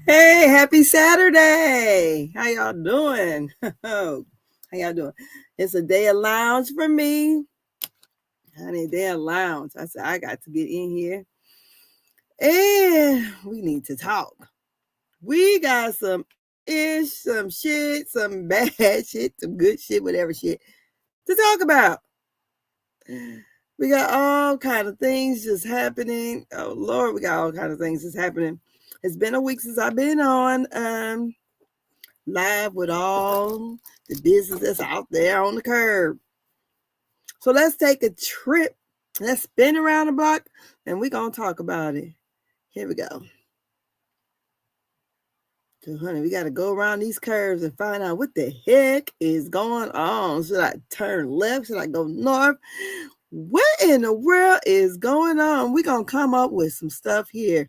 Hey, happy Saturday. How y'all doing? How y'all doing? It's a day of lounge for me. Honey, day of lounge. I said, I got to get in here and we need to talk. We got some some shit, some bad shit, some good shit, whatever shit to talk about. We got all kind of things just happening. Oh Lord, we got all kind of things just happening. It's been a week since I've been on live with all the business that's out there on the curb. So let's take a trip. Let's spin around the block and we're going to talk about it. Here we go. So, honey, we got to go around these curves and find out what the heck is going on. Should I turn left? Should I go north? What in the world is going on? We're going to come up with some stuff here.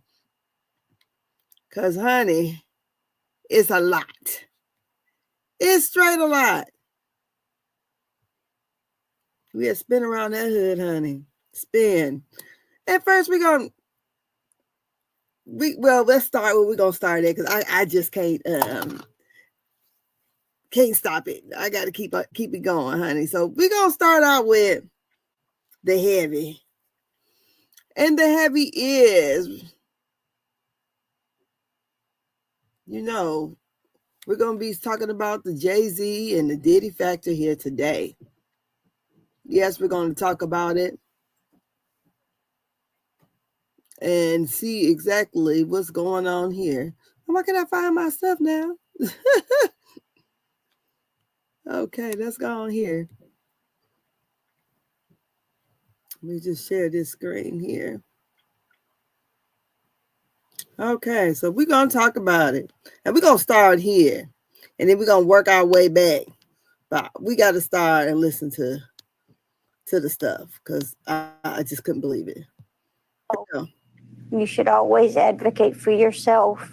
Because, honey, it's a lot. It's straight a lot. We had spin around that hood, honey. Spin. At first, let's start where we're gonna start at because I just can't stop it. I gotta keep it going, honey. So we're gonna start out with the heavy. And the heavy is, we're gonna be talking about the Jay-Z and the Diddy factor here today. Yes, we're gonna talk about it and see exactly what's going on here. Why can I find my stuff now? Okay, let's go on here. Let me just share this screen here. Okay, so we're going to talk about it. And we're going to start here. And then we're going to work our way back. But we got to start and listen to the stuff because I just couldn't believe it. You should always advocate for yourself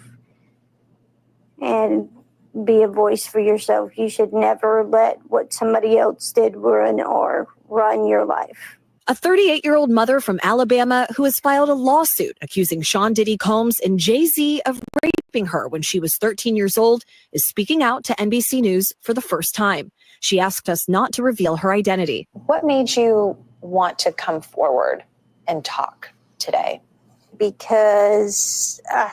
and be a voice for yourself. You should never let what somebody else did ruin or run your life. A 38-year-old mother from Alabama who has filed a lawsuit accusing Sean Diddy Combs and Jay-Z of raping her when she was 13 years old is speaking out to NBC News for the first time. She asked us not to reveal her identity. What made you want to come forward and talk today? Because I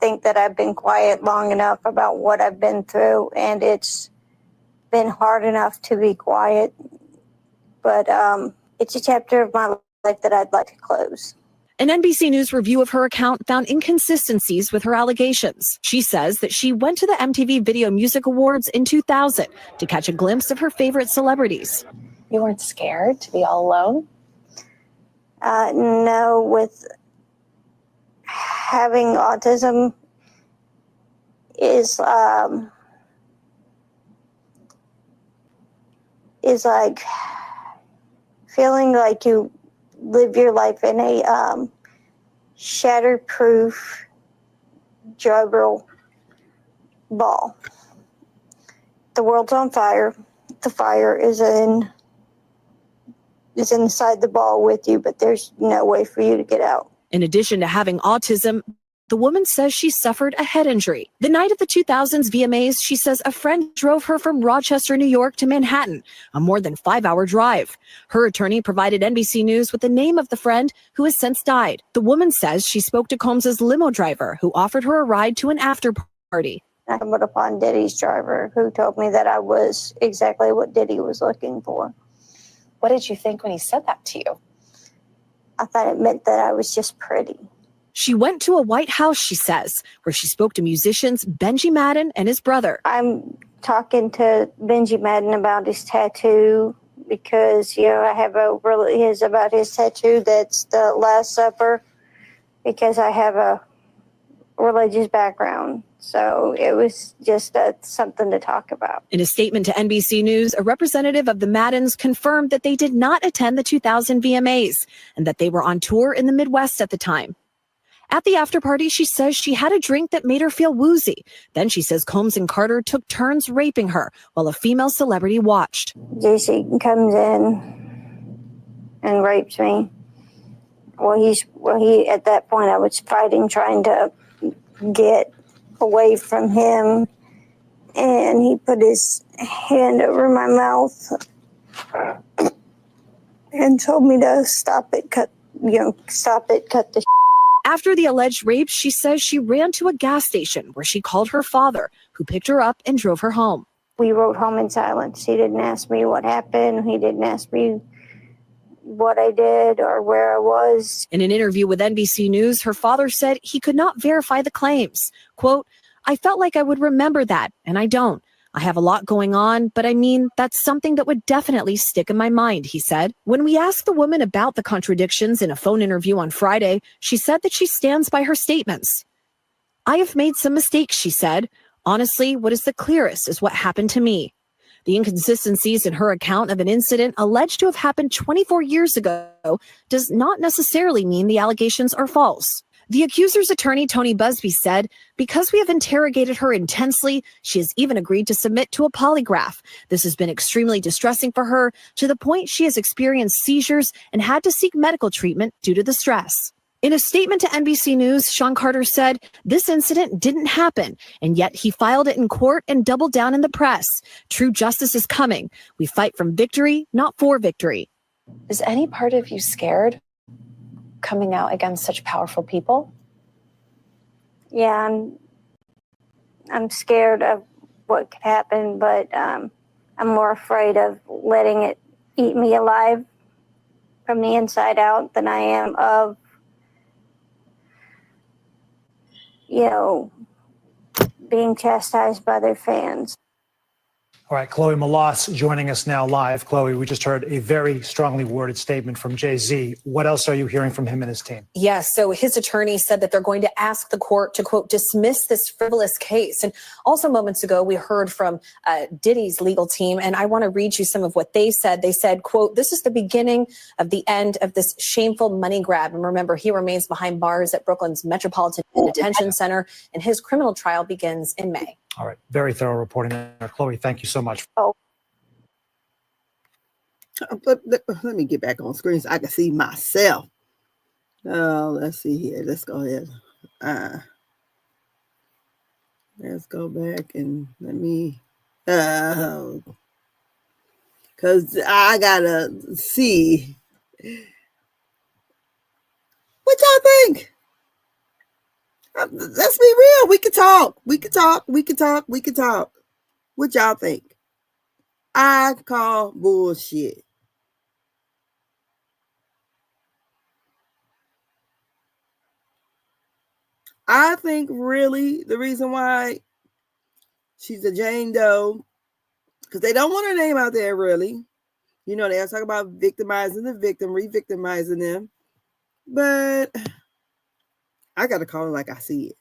think that I've been quiet long enough about what I've been through, and it's been hard enough to be quiet. But it's a chapter of my life that I'd like to close. An NBC News review of her account found inconsistencies with her allegations. She says that she went to the MTV Video Music Awards in 2000 to catch a glimpse of her favorite celebrities. You weren't scared to be all alone? No, with having autism is like feeling like you live your life in a shatterproof juggle ball. The world's on fire. The fire is inside the ball with you, but there's no way for you to get out. In addition to having autism, the woman says she suffered a head injury. The night of the 2000s VMAs, she says a friend drove her from Rochester, New York to Manhattan, a more than 5-hour drive. Her attorney provided NBC News with the name of the friend who has since died. The woman says she spoke to Combs's limo driver who offered her a ride to an after party. I stumbled upon Diddy's driver who told me that I was exactly what Diddy was looking for. What did you think when he said that to you? I thought it meant that I was just pretty. She went to a White House, she says, where she spoke to musicians Benji Madden and his brother. I'm talking to Benji Madden about his tattoo because, I have about his tattoo that's the Last Supper because I have a religious background. So it was just something to talk about. In a statement to NBC News, a representative of the Maddens confirmed that they did not attend the 2000 VMAs and that they were on tour in the Midwest at the time. At the after party, she says she had a drink that made her feel woozy. Then she says Combs and Carter took turns raping her while a female celebrity watched. JC comes in and rapes me. He at that point I was fighting, trying to get away from him, and he put his hand over my mouth and told me to stop it, cut the. After the alleged rape, she says she ran to a gas station where she called her father, who picked her up and drove her home. We rode home in silence. He didn't ask me what happened. He didn't ask me what I did or where I was. In an interview with NBC News, her father said he could not verify the claims. Quote, "I felt like I would remember that, and I don't. I have a lot going on, but I mean, that's something that would definitely stick in my mind," he said. When we asked the woman about the contradictions in a phone interview on Friday, she said that she stands by her statements. "I have made some mistakes," she said. "Honestly, what is the clearest is what happened to me." The inconsistencies in her account of an incident alleged to have happened 24 years ago does not necessarily mean the allegations are false. The accuser's attorney, Tony Busby, said, "Because we have interrogated her intensely, she has even agreed to submit to a polygraph. This has been extremely distressing for her, to the point she has experienced seizures and had to seek medical treatment due to the stress." In a statement to NBC News, Sean Carter said, "This incident didn't happen, and yet he filed it in court and doubled down in the press. True justice is coming. We fight from victory, not for victory." Is any part of you scared coming out against such powerful people? Yeah, I'm scared of what could happen, but I'm more afraid of letting it eat me alive from the inside out than I am of, being chastised by their fans. All right, Chloe Malas joining us now live. Chloe, we just heard a very strongly worded statement from Jay-Z. What else are you hearing from him and his team? Yes, so his attorney said that they're going to ask the court to, quote, dismiss this frivolous case. And also moments ago, we heard from Diddy's legal team, and I want to read you some of what they said. They said, quote, "This is the beginning of the end of this shameful money grab." And remember, he remains behind bars at Brooklyn's Metropolitan Detention Center, and his criminal trial begins in May. All right, very thorough reporting there. Chloe, thank you so much. Let me get back on screen so I can see myself. Oh, let's see here. Let's go ahead. Let's go back and let me, because I gotta see. What y'all think? Let's be real. We could talk. What y'all think? I call bullshit. I think really the reason why she's a Jane Doe, because they don't want her name out there really. They talk about victimizing the victim, re-victimizing them. But I got to call it like I see it.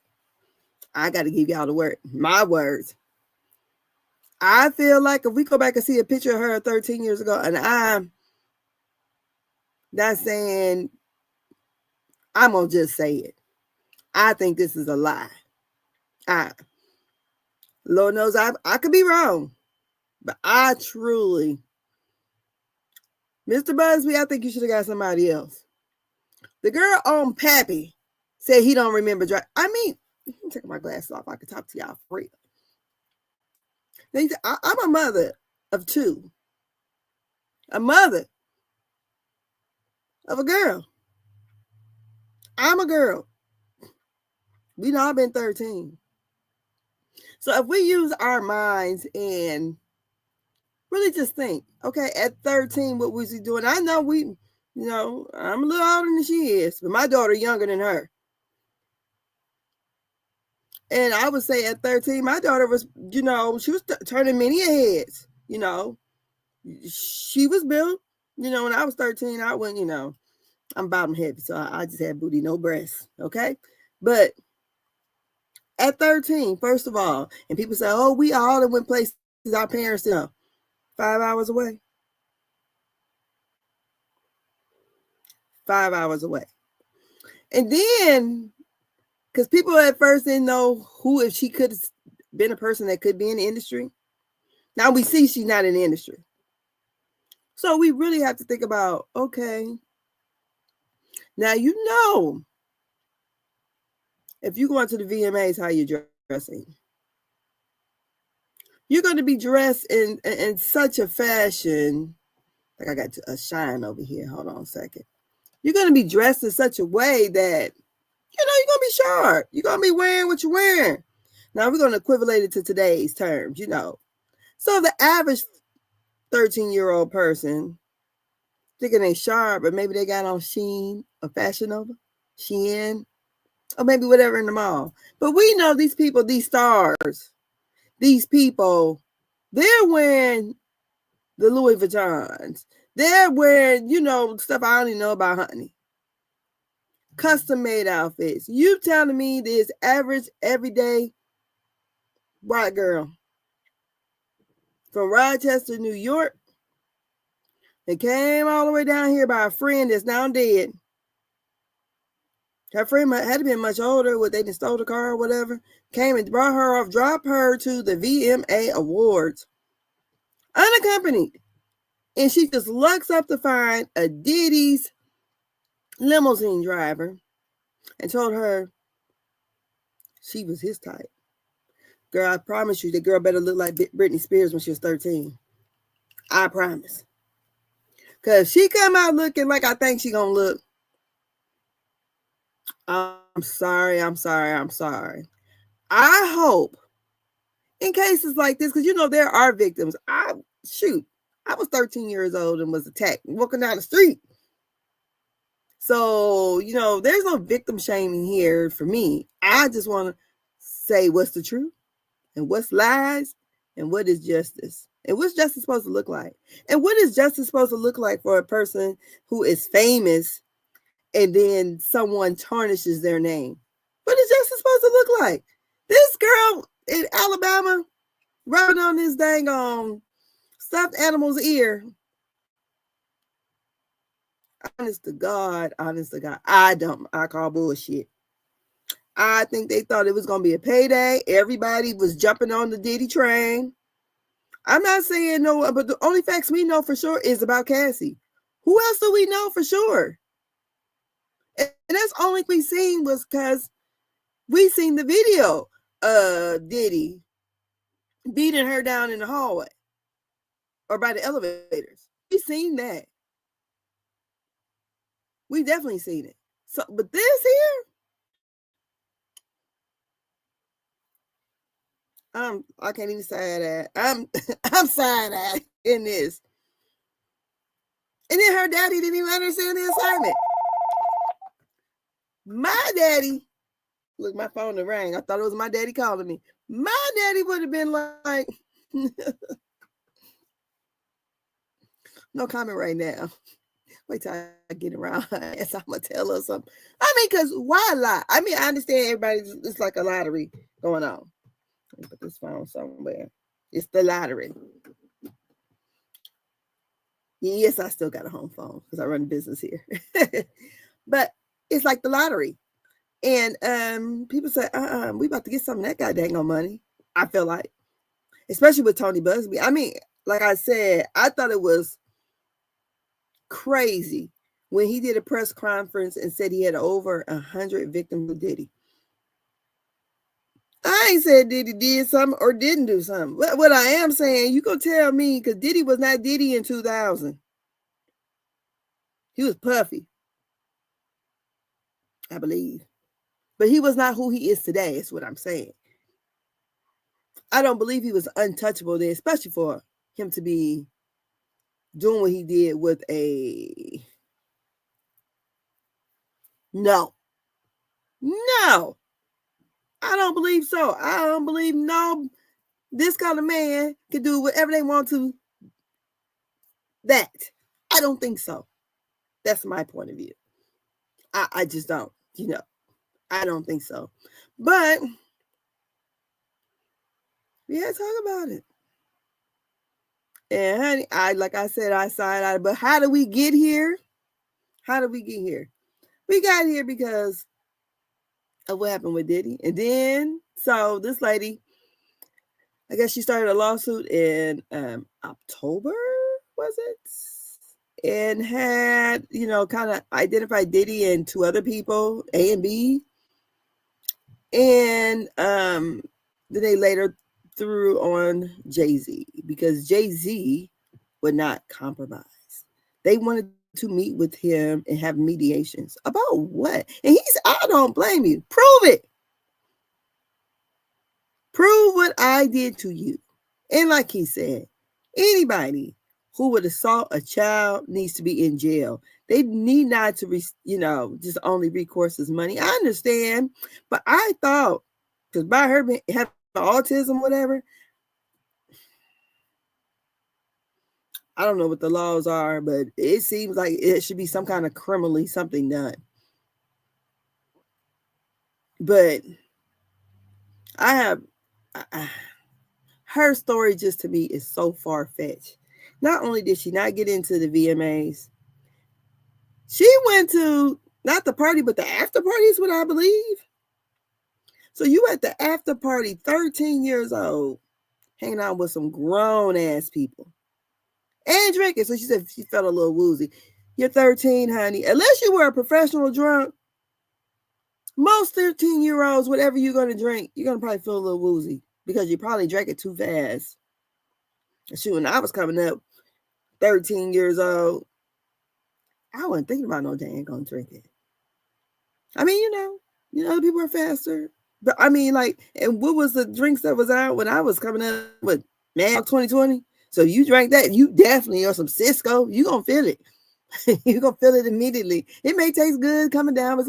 I got to give y'all the word, my words. I feel like if we go back and see a picture of her 13 years ago, and I'm not saying, I'm going to just say it. I think this is a lie. Lord knows I could be wrong, but I truly, Mr. Busby, I think you should have got somebody else. The girl on Pappy said he don't remember driving. I mean, I'm taking my glasses off. I can talk to y'all for real. I'm a mother of two. A mother of a girl. I'm a girl. We've all been 13. So if we use our minds and really just think, okay, at 13, what was he doing? I know I'm a little older than she is, but my daughter younger than her. And I would say at 13, my daughter was, she was turning many heads, She was built, when I was 13, I went, I'm bottom heavy, so I just had booty, no breasts, okay? But at 13, first of all, and people say, oh, we all that went places our parents did, 5 hours away. 5 hours away. And then, because people at first didn't know if she could have been a person that could be in the industry. Now we see she's not in the industry. So we really have to think about, okay, now if you go into the VMAs, how you dress. dressing. You're going to be dressed in such a fashion. Like I got a shine over here. Hold on a second. You're going to be dressed in such a way that, you're going to be sharp. You're going to be wearing what you're wearing. Now, we're going to equivalent it to today's terms, So the average 13-year-old person thinking they sharp, but maybe they got on Shein or Fashion Nova, Shein, or maybe whatever in the mall. But we know these people, these stars, these people, they're wearing the Louis Vuittons. They're wearing, stuff I don't even know about, honey. Custom-made outfits. You telling me this average, everyday white girl from Rochester, New York, that came all the way down here by a friend that's now dead. Her friend had to be much older. They just stole the car or whatever. Came and brought her off, dropped her to the VMA Awards. Unaccompanied. And she just looks up to find a Diddy's limousine driver and told her she was his type. Girl, I promise you, the girl better look like Britney Spears when she was 13. I promise. Because she come out looking like I think she gonna look. I'm sorry. I hope in cases like this, because there are victims. I was 13 years old and was attacked walking down the street. So, there's no victim shaming here for me. I just want to say what's the truth and what's lies and what is justice. And what's justice supposed to look like? And what is justice supposed to look like for a person who is famous and then someone tarnishes their name? What is justice supposed to look like? This girl in Alabama rubbing on this dang stuffed animal's ear. Honest to God, I call bullshit. I think they thought it was going to be a payday. Everybody was jumping on the Diddy train. I'm not saying no, but the only facts we know for sure is about Cassie. Who else do we know for sure? And that's only we seen was because we seen the video of Diddy beating her down in the hallway or by the elevators. We seen that. We definitely seen it. So, but this here, I can't even say that. I'm side-eyed in this. And then her daddy didn't even understand the assignment. My daddy, look, my phone rang. I thought it was my daddy calling me. My daddy would have been like, no comment right now. Wait till I get around. Yes, I'm going to tell her something. I mean, because why lie? I mean, I understand everybody's, it's like a lottery going on. Let me put this phone somewhere. It's the lottery. Yes, I still got a home phone because I run a business here. But it's like the lottery. And people say, we about to get some of that goddamn money. I feel like. Especially with Tony Busby. I mean, like I said, I thought it was crazy when he did a press conference and said he had over 100 victims of Diddy. I ain't said Diddy did something or didn't do something. But what I am saying, you gonna tell me, because Diddy was not Diddy in 2000. He was puffy, I believe. But he was not who he is today, is what I'm saying. I don't believe he was untouchable there, especially for him to be doing what he did with a... No. I don't believe so. I don't believe this kind of man can do whatever they want to. That. I don't think so. That's my point of view. I just don't, I don't think so. But we had to talk about it. And honey, like I said, I side-eyed. But how did we get here? We got here because of what happened with Diddy. And then, so this lady, I guess she started a lawsuit in October, was it? And had, kind of identified Diddy and two other people, A and B. And that they later threw on Jay-Z, because Jay-Z would not compromise. They wanted to meet with him and have mediations. About what? And I don't blame you. Prove it. Prove what I did to you. And like he said, anybody who would assault a child needs to be in jail. They need not to, just only recourse as money. I understand, but I thought, because by her having autism, whatever, I don't know what the laws are, but it seems like it should be some kind of criminally something done. But her story just to me is so far-fetched. Not only did she not get into the VMAs, she went to not the party, but the after party is what I believe. So you at the after party, 13 years old, hanging out with some grown-ass people. And drinking. So she said she felt a little woozy. You're 13, honey. Unless you were a professional drunk, most 13-year-olds, whatever you're going to drink, you're going to probably feel a little woozy because you probably drank it too fast. Shoot, when I was coming up, 13 years old, I wasn't thinking about no dang going to drink it. I mean, other people are faster. But I mean, like, and what was the drinks that was out when I was coming up with Man 2020? So you drank that, you definitely, or some Cisco, you're going to feel it. You're going to feel it immediately. It may taste good coming down, but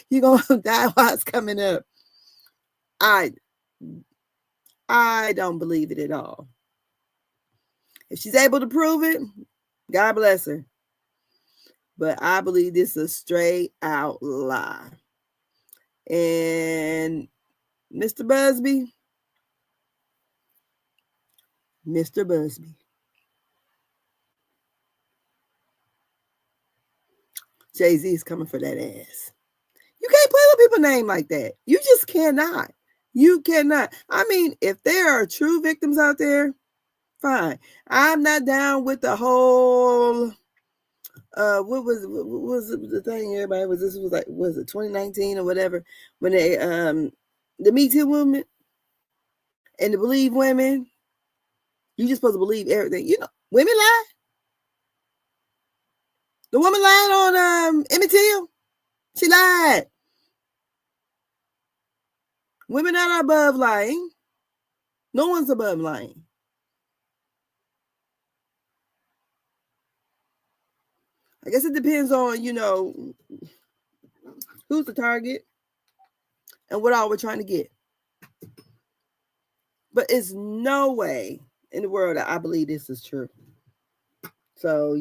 you're going to die while it's coming up. I don't believe it at all. If she's able to prove it, God bless her. But I believe this is a straight out lie. And Mr. Busby, Jay-Z is coming for that ass. You can't play with people's name like that. You just cannot. You cannot. I mean, if there are true victims out there, fine. I'm not down with the whole what was the thing everybody was it 2019 or whatever, when they the Me Too movement and the Believe women. You just supposed to believe everything. Women lie. The woman lied on Emmett Till. She lied. Women are not above lying. No one's above lying. I guess it depends on, who's the target and what all we're trying to get. But it's no way in the world that I believe this is true. So,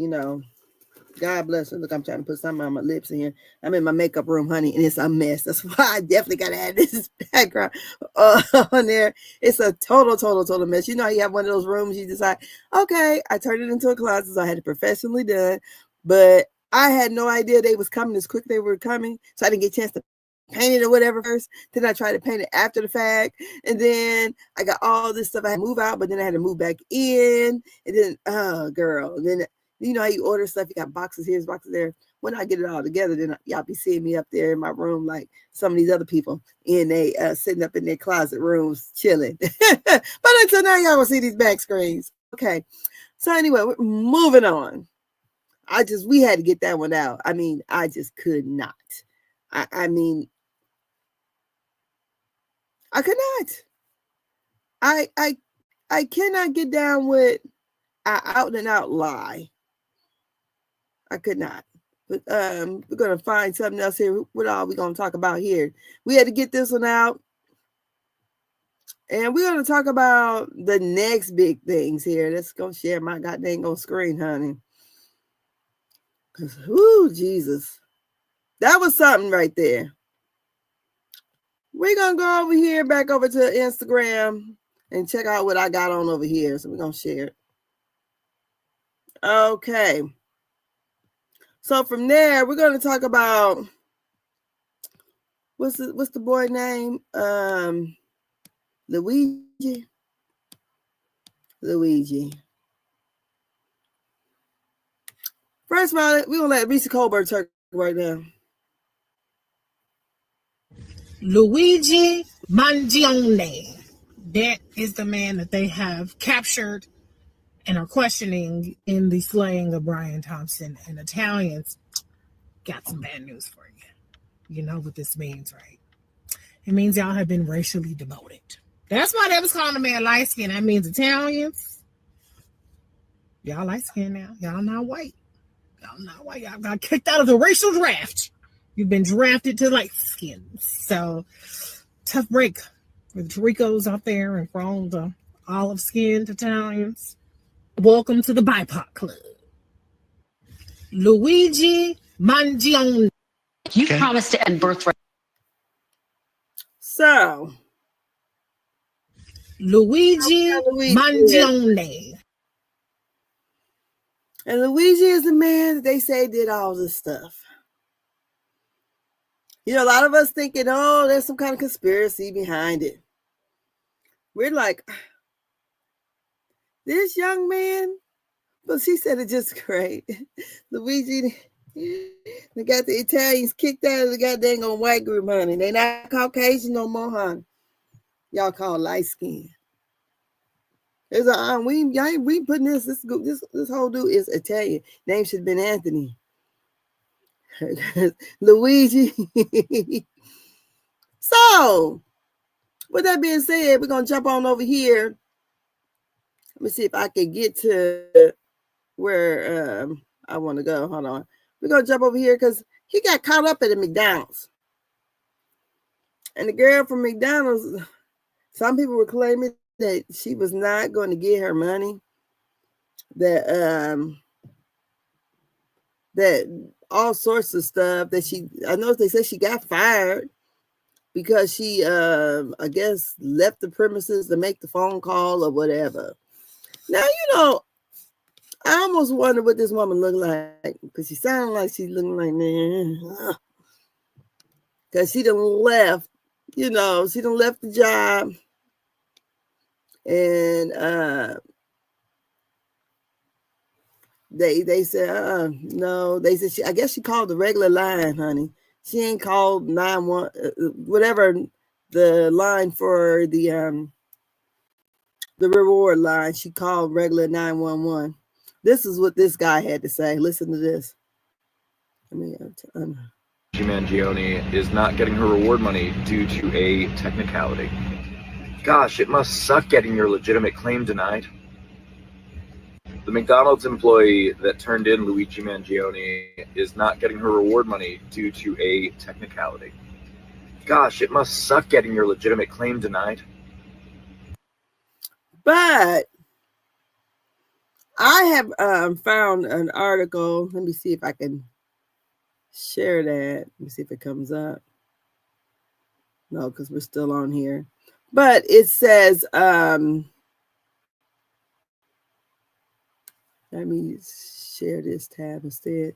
God bless her. Look, I'm trying to put something on my lips in here. I'm in my makeup room, honey, and it's a mess. That's why I definitely got to add this background on there. It's a total mess. You have one of those rooms you decide, okay, I turned it into a closet, so I had it professionally done. But I had no idea they was coming as quick as they were coming, so I didn't get a chance to paint it or whatever first. Then I tried to paint it after the fact, and then I got all this stuff I had to move out, but then I had to move back in, and then and then how you order stuff, you got boxes here, boxes there. When I get it all together, then y'all be seeing me up there in my room like some of these other people, and they sitting up in their closet rooms chilling. But until now, y'all will see these back screens. Okay, so anyway, we're moving on. We had to get that one out. I mean, I just could not. I mean, I could not. I cannot get down with an out and out lie. I could not. But we're gonna find something else here. What are we gonna talk about here? We had to get this one out. And we're gonna talk about the next big things here. Let's go share my goddamn screen, honey. Cause Jesus. That was something right there. We're going to go over here, back over to Instagram and check out what I got on over here. So we're going to share it. Okay. So from there, we're going to talk about, what's the boy name? Luigi. First of all, we're going to let Reese Colbert talk right now. Luigi Mangione. That is the man that they have captured and are questioning in the slaying of Brian Thompson. And Italians got some bad news for you. You know what this means, right? It means y'all have been racially demoted. That's why they was calling the man light skin. That means Italians, y'all light skin now. Y'all not white. Y'all not white. Y'all got kicked out of the racial draft. You've been drafted to light skin. So tough break for the Taricos out there and for all the olive skinned Italians. Welcome to the BIPOC Club. Luigi Mangione. You promised to end birthright. So, Luigi Mangione. And Luigi is the man that they say did all this stuff. You know, a lot of us thinking, oh, there's some kind of conspiracy behind it. We're like, this young man, but she said it just great. Luigi, they got the Italians kicked out of the goddamn on white group, honey. They not Caucasian no more, honey. Y'all call light skin. There's a we putting this whole dude is Italian. Name should have been Anthony. Luigi. So, with that being said, we're gonna jump on over here. Let me see if I can get to where I want to go. Hold on. We're gonna jump over here because he got caught up at a McDonald's. And the girl from McDonald's, some people were claiming that she was not going to get her money. That all sorts of stuff that I know they said she got fired because she I guess left the premises to make the phone call or whatever. Now, you know, I almost wonder what this woman looked like because she sounded like she's looking like, man, because she done left, you know, she done left the job. And they said, no, they said, I guess she called the regular line, honey. She ain't called 911, whatever the line for the reward line. She called regular 911. This is what this guy had to say. Listen to this. Mangione is not getting her reward money due to a technicality. Gosh, it must suck getting your legitimate claim denied. The McDonald's employee that turned in Luigi Mangione is not getting her reward money due to a technicality. Gosh, it must suck getting your legitimate claim denied. But I have found an article. Let me see if I can share that. Let me see if it comes up. No, because we're still on here. But it says, let me share this tab instead.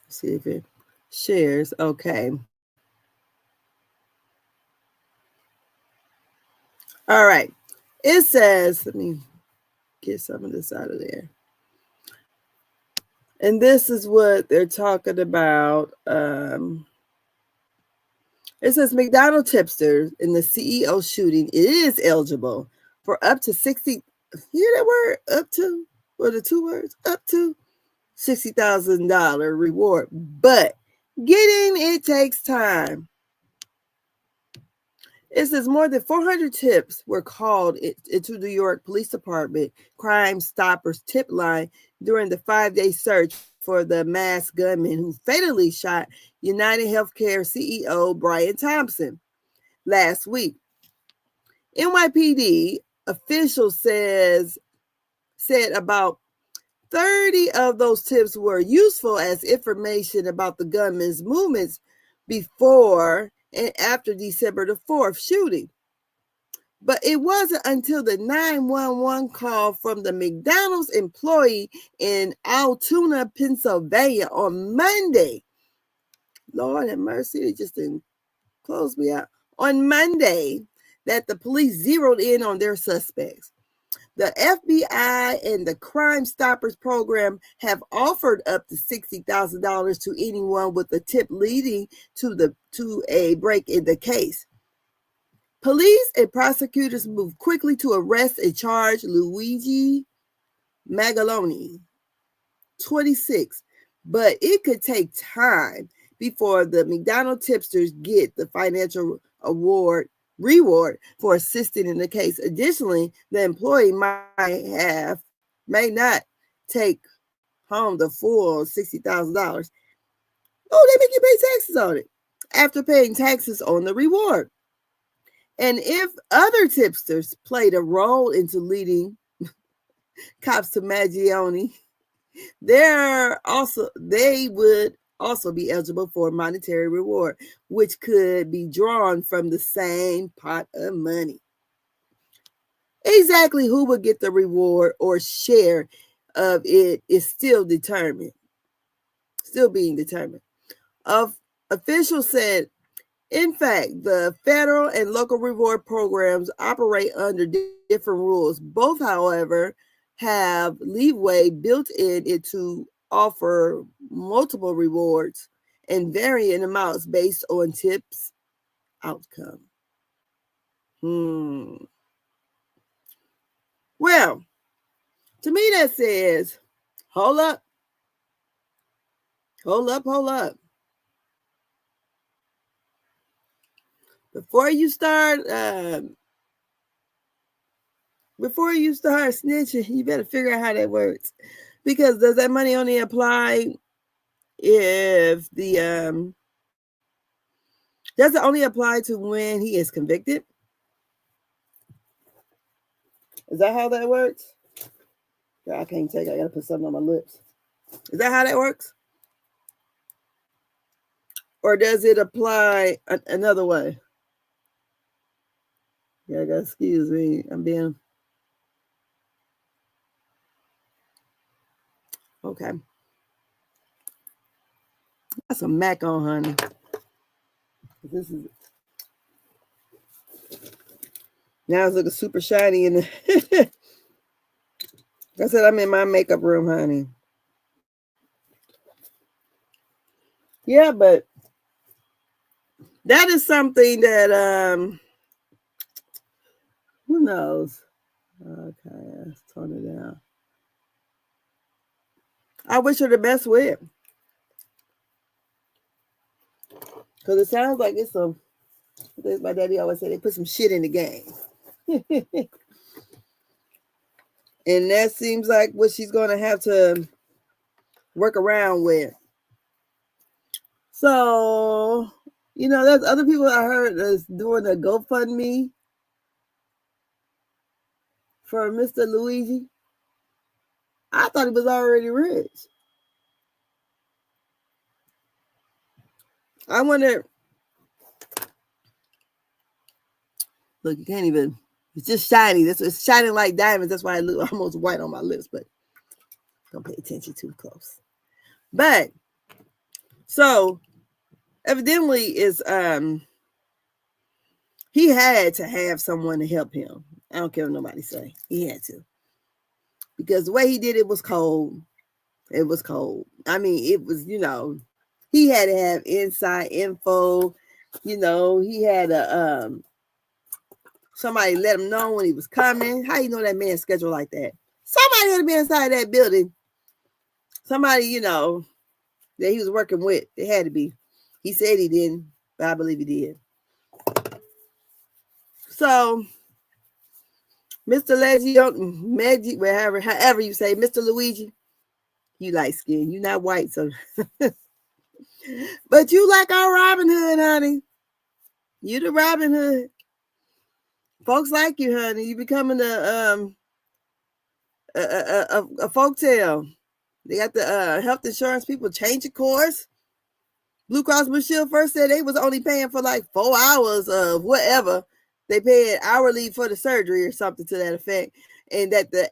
See if it shares. Okay. All right. It says, let me get some of this out of there. And this is what they're talking about. It says McDonald's tipsters in the CEO shooting is eligible for up to 60. Hear that word? Up to, or the two words? Up to $60,000 reward. But getting it takes time. It says more than 400 tips were called into the New York Police Department Crime Stoppers tip line during the 5-day search for the masked gunman who fatally shot United Healthcare CEO Brian Thompson last week. NYPD officials said about 30 of those tips were useful as information about the gunman's movements before and after December the 4th shooting. But it wasn't until the 911 call from the McDonald's employee in Altoona, Pennsylvania on Monday. Lord have mercy, they just didn't close me out. On Monday, that the police zeroed in on their suspects. The FBI and the Crime Stoppers program have offered up to $60,000 to anyone with a tip leading to a break in the case. Police and prosecutors moved quickly to arrest and charge Luigi Magaloni, 26, but it could take time before the McDonald's tipsters get the financial reward for assisting in the case. Additionally, the employee may not take home the full $60,000. Oh, they make you pay taxes on it after paying taxes on the reward. And if other tipsters played a role into leading cops to Magione, they would also be eligible for a monetary reward, which could be drawn from the same pot of money. Exactly who would get the reward or share of it is still being determined. Officials said, in fact, the federal and local reward programs operate under different rules. Both, however, have leeway built in it to offer multiple rewards and varying amounts based on tips outcome. Well, to me that says, hold up. Before you start snitching, you better figure out how that works. Because does that money only apply if does it only apply to when he is convicted? Is that how that works? Yeah, I can't take it. I gotta put something on my lips. Is that how that works? Or does it apply another way? Yeah, excuse me. I'm being okay. Got some Mac on, honey. This is now it's looking super shiny in the I said I'm in my makeup room, honey. Yeah, but that is something that who knows? Okay, let's tone it down. I wish her the best with. Because it sounds like it's some, as my daddy always said, they put some shit in the game. And that seems like what she's going to have to work around with. So, there's other people I heard that's doing a GoFundMe for Mr. Luigi. I thought he was already rich. I wonder. Look, you can't even. It's just shiny. It's shining like diamonds. That's why it looks almost white on my lips. But don't pay attention too close. But so evidently is he had to have someone to help him. I don't care what nobody say. He had to. Because the way he did it was cold. It was cold. I mean, it was, he had to have inside info. He had a somebody let him know when he was coming. How you know that man's schedule like that? Somebody had to be inside that building. Somebody, that he was working with. It had to be. He said he didn't, but I believe he did. So, Mr. Leggy, however you say, Mr. Luigi, you light skin. You not white, so. But you like our Robin Hood, honey. You the Robin Hood. Folks like you, honey. You becoming a folktale. They got the health insurance people changing course. Blue Cross Blue Shield first said they was only paying for like 4 hours of whatever. They paid hourly for the surgery or something to that effect, and that the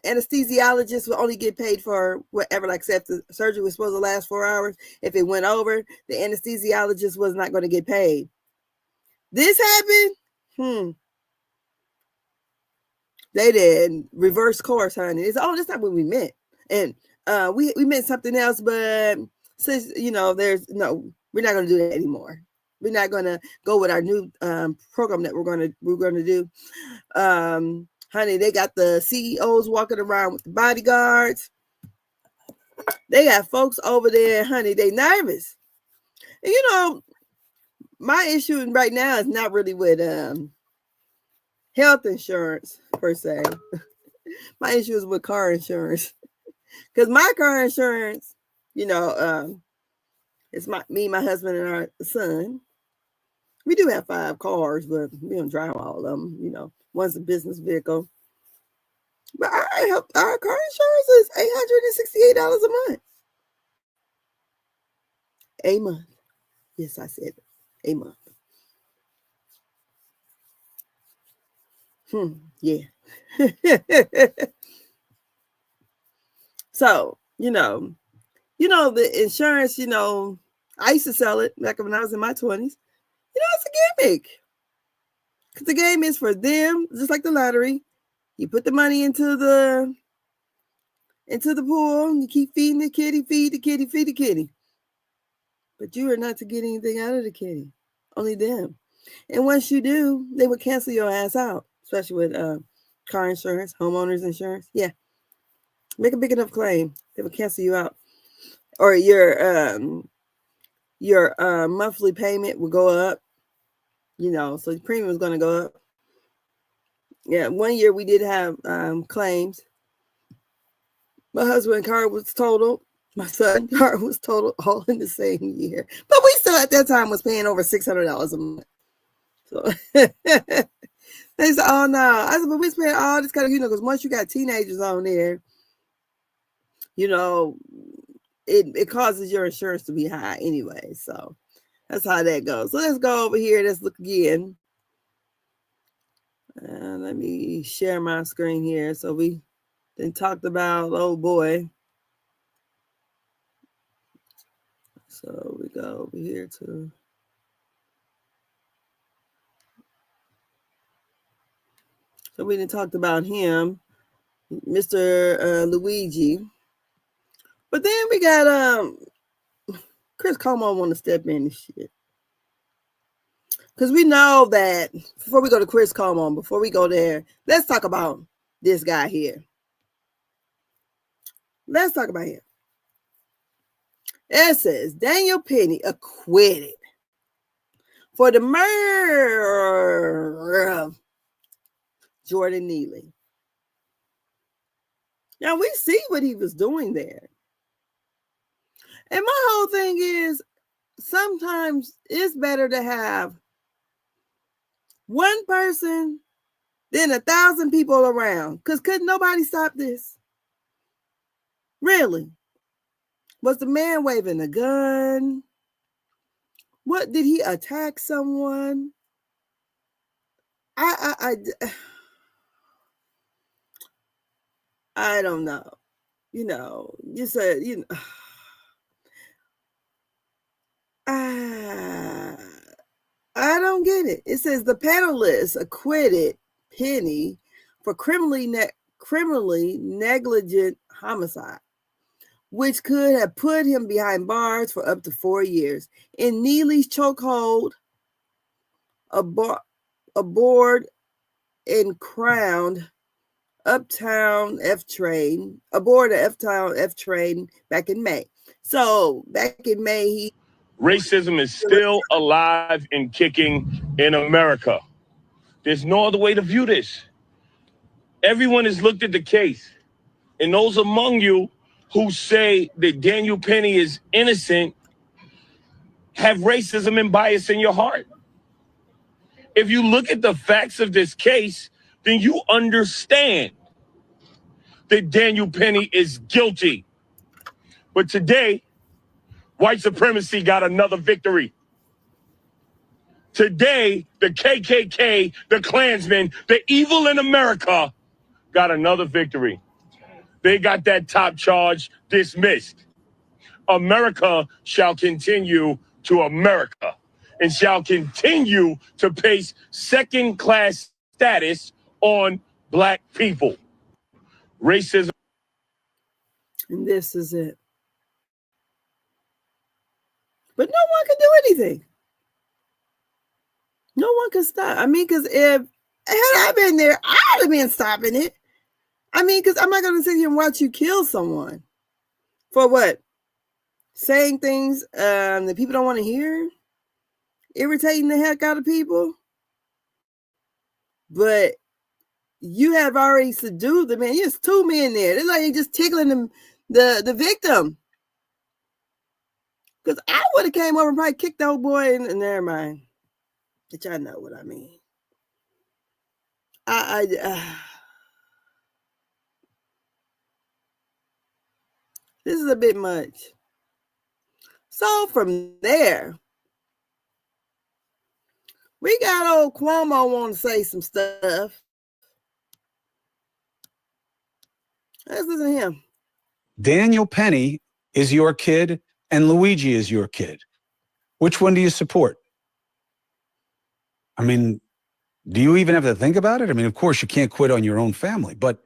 anesthesiologist will only get paid for whatever. Like, say if the surgery was supposed to last 4 hours, if it went over, the anesthesiologist was not going to get paid. This happened. They did reverse course, honey. It's that's not what we meant. And we meant something else, but since we're not gonna do that anymore. We're not gonna go with our new program that we're gonna do. Honey, they got the CEOs walking around with the bodyguards. They got folks over there, honey, they nervous. And my issue right now is not really with health insurance per se. My issue is with car insurance. Because my car insurance, it's me, my husband, and our son. We do have 5 cars, but we don't drive all of them. One's a business vehicle. But our car insurance is $868 a month. A month. Yes, I said it. A month. Yeah. So, the insurance, I used to sell it back when I was in my 20s. It's a gimmick. Because the game is for them, just like the lottery. You put the money into the pool, and you keep feeding the kitty, feed the kitty, feed the kitty. But you are not to get anything out of the kitty. Only them. And once you do, they would cancel your ass out, especially with car insurance, homeowners insurance. Yeah. Make a big enough claim, they would cancel you out. Or your monthly payment will go up. So the premium is going to go up. Yeah, one year we did have claims. My husband's car was totaled. My son's car was totaled all in the same year. But we still at that time was paying over $600 a month. So they said, oh no. I said, but we spent all this kind of, because once you got teenagers on there, it causes your insurance to be high anyway. So that's how that goes. So let's go over here. Let's look again. Let me share my screen here. So we then talked about, oh boy. So we go over here to. So we didn't talk about him, Mr. Luigi. But then we got Chris Como want to step in this shit. Because we know that before we go to Chris Como, before we go there, let's talk about this guy here. Let's talk about him. It says Daniel Penny acquitted for the murder of Jordan Neely. Now we see what he was doing there. And my whole thing is sometimes it's better to have one person than 1,000 people around. Because couldn't nobody stop this? Really? Was the man waving a gun? What, did he attack someone? I don't know. You said, I don't get it. It says the panelists acquitted Penny for criminally negligent homicide, which could have put him behind bars for up to 4 years. In Neely's chokehold, aboard and crowned Uptown F train, aboard the Uptown F train back in May. So back in May, racism is still alive and kicking in America. There's no other way to view this. Everyone has looked at the case, and those among you who say that Daniel Penny is innocent have racism and bias in your heart. If you look at the facts of this case, then you understand that Daniel Penny is guilty. But today, white supremacy got another victory. Today, the KKK, the Klansmen, the evil in America got another victory. They got that top charge dismissed. America shall continue to America and shall continue to place second-class status on black people. Racism. And this is it. But no one can do anything. No one can stop. I mean, because if had I been there, I'd have been stopping it. I mean, because I'm not going to sit here and watch you kill someone. For what? Saying things that people don't want to hear? Irritating the heck out of people? But you have already subdued the man. There's two men there. They're like just tickling them, the victim. Because I would have came over and probably kicked the old boy and never mind. But y'all know what I mean. This is a bit much. So from there, we got old Cuomo want to say some stuff. Let's listen to him. Daniel Penny is your kid and Luigi is your kid. Which one do you support? I mean, do you even have to think about it? I mean, of course, you can't quit on your own family, but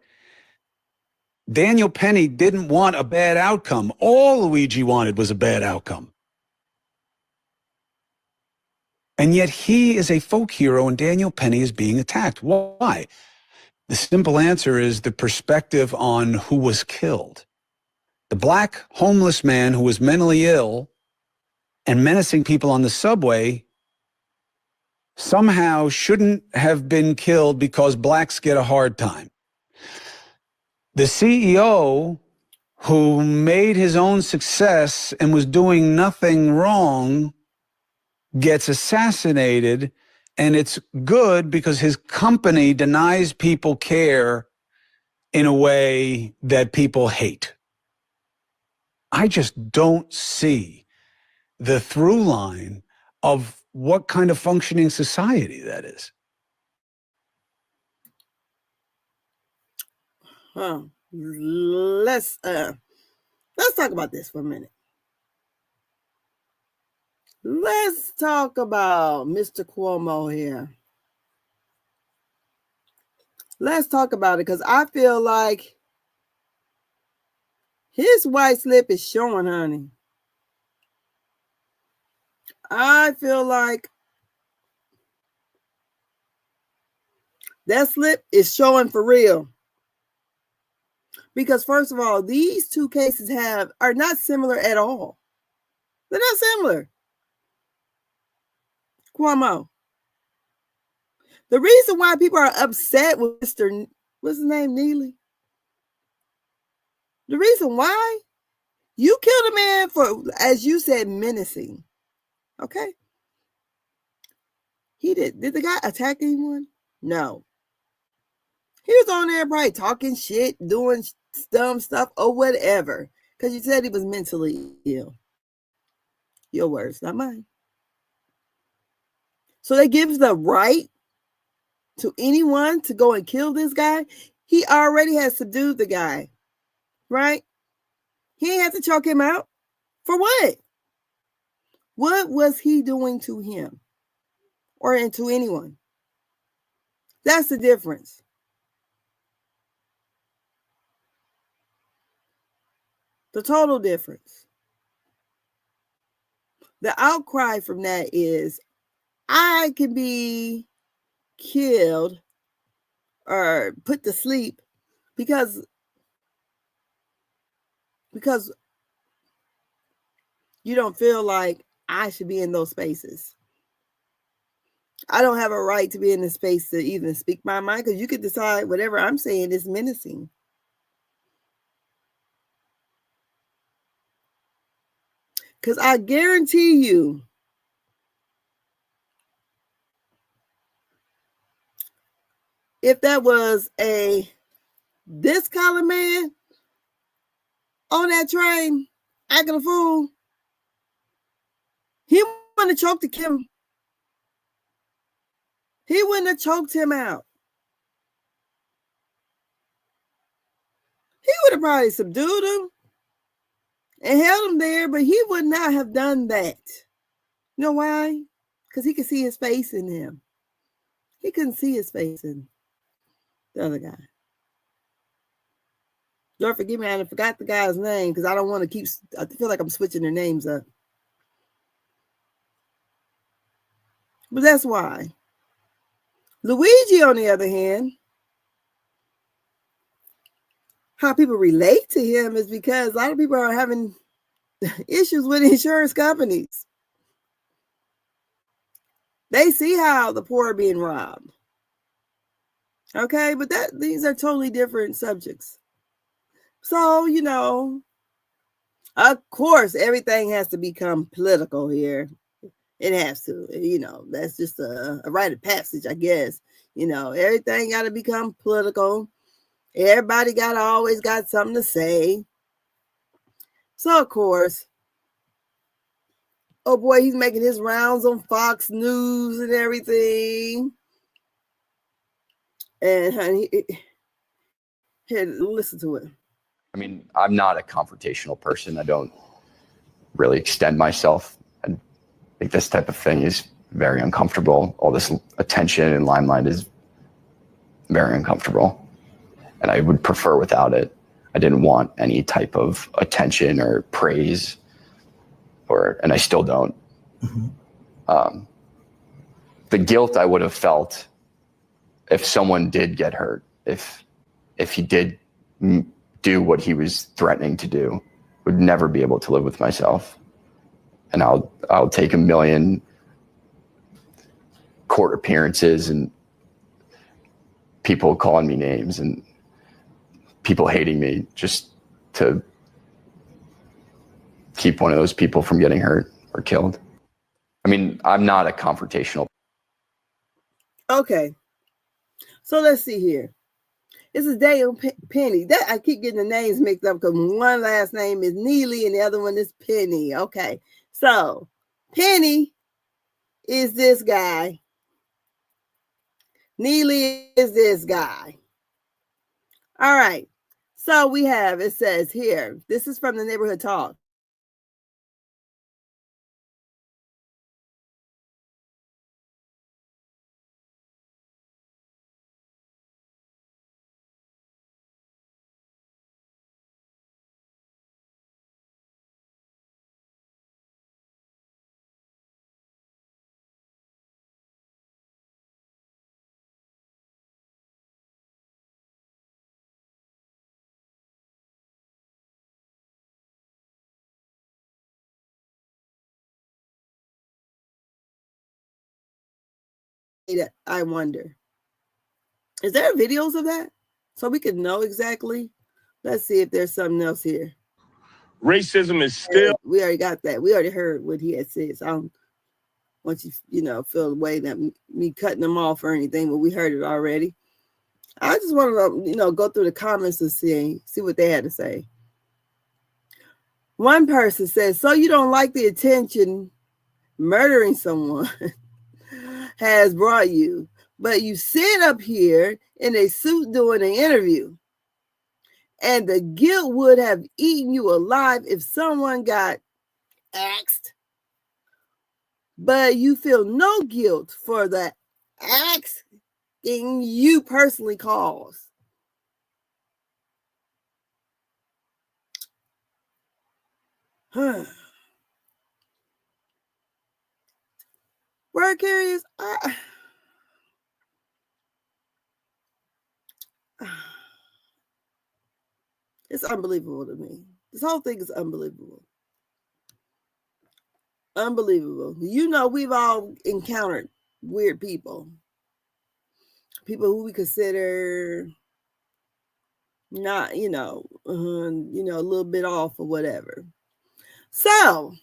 Daniel Penny didn't want a bad outcome. All Luigi wanted was a bad outcome. And yet he is a folk hero and Daniel Penny is being attacked. Why? The simple answer is the perspective on who was killed. The black homeless man who was mentally ill and menacing people on the subway somehow shouldn't have been killed because blacks get a hard time. The CEO who made his own success and was doing nothing wrong gets assassinated, and it's good because his company denies people care in a way that people hate. I just don't see the through line of what kind of functioning society that is. Let's talk about this for a minute. Let's talk about Mr. Cuomo here. Let's talk about it because I feel like his white slip is showing, honey. I feel like that slip is showing for real. Because first of all, these two cases are not similar at all. They're not similar. Cuomo. The reason why people are upset with Mr. What's his name, Neely? The reason why you killed a man for, as you said, menacing. Okay? He did. Did the guy attack anyone? No. He was on there probably talking shit, doing dumb stuff or whatever. Because you said he was mentally ill. Your words, not mine. So they give the right to anyone to go and kill this guy. He already has subdued the guy. Right? He ain't have to choke him out. For what? What was he doing to him? Or into anyone? That's the difference. The total difference. The outcry from that is, I can be killed or put to sleep because you don't feel like I should be in those spaces. I don't have a right to be in the space to even speak my mind because you could decide whatever I'm saying is menacing. Because I guarantee you, if that was this color man on that train acting a fool, he wouldn't have choked him. He wouldn't have choked him out. He would have probably subdued him and held him there, but he would not have done that. You know why? Because he could see his face in him. He couldn't see his face in him. The other guy. Lord, forgive me, I forgot the guy's name because I don't want to keep, I feel like I'm switching their names up. But that's why. Luigi, on the other hand, how people relate to him is because a lot of people are having issues with insurance companies. They see how the poor are being robbed. Okay, but these are totally different subjects. So, of course, everything has to become political here. It has to, that's just a rite of passage, I guess. Everything got to become political. Everybody always got something to say. So, of course, oh boy, he's making his rounds on Fox News and everything. And honey, here, listen to it. I mean, I'm not a confrontational person. I don't really extend myself. I think this type of thing is very uncomfortable. All this attention and limelight is very uncomfortable. And I would prefer without it. I didn't want any type of attention or praise, and I still don't. Mm-hmm. The guilt I would have felt if someone did get hurt, if he did do what he was threatening to do, would never be able to live with myself. And I'll take 1 million court appearances and people calling me names and people hating me just to keep one of those people from getting hurt or killed. I mean, I'm not a confrontational. Okay. So let's see here. This is Dale Penny. I keep getting the names mixed up because one last name is Neely and the other one is Penny. Okay. So Penny is this guy. Neely is this guy. All right. So it says here, this is from the Neighborhood Talk. I wonder, is there videos of that so we can know exactly? Let's see if there's something else here. Racism is still. We already got that. We already heard what he had said. So I don't want you, feel the way that me cutting them off or anything, but we heard it already. I just want to, go through the comments and see what they had to say. One person says, so you don't like the attention murdering someone has brought you, but you sit up here in a suit doing an interview, and the guilt would have eaten you alive if someone got axed, but you feel no guilt for the axing you personally caused. Word carriers, it's unbelievable to me. This whole thing is unbelievable. Unbelievable. We've all encountered weird people who we consider not, a little bit off or whatever. So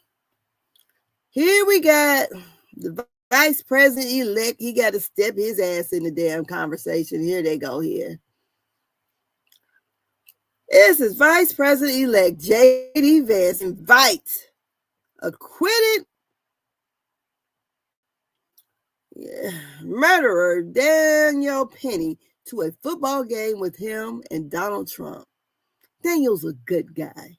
here we got the vice president-elect. He got to step his ass in the damn conversation. Here they go here. This is Vice President-elect J.D. Vance invites acquitted murderer Daniel Penny to a football game with him and Donald Trump. Daniel's a good guy.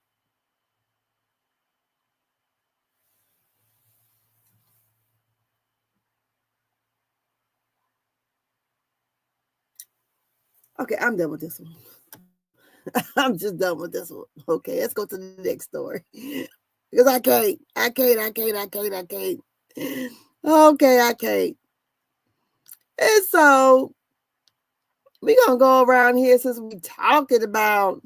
Okay, I'm done with this one. I'm just done with this one. Okay, let's go to the next story. Because I can't. Okay, I can't. And so we're going to go around here since we're talking about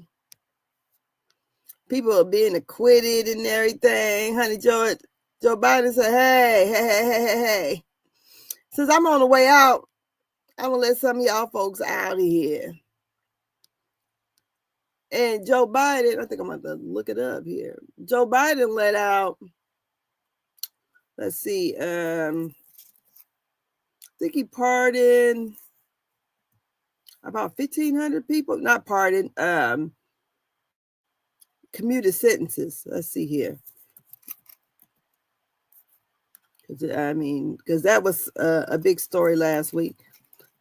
people being acquitted and everything. Honey, Joe Biden said, hey. Since I'm on the way out, I'm going to let some of y'all folks out of here. And Joe Biden, I think I'm going to look it up here. Joe Biden let out, let's see, I think he pardoned about 1,500 people. Not pardoned, commuted sentences. Let's see here. I mean, because that was a big story last week.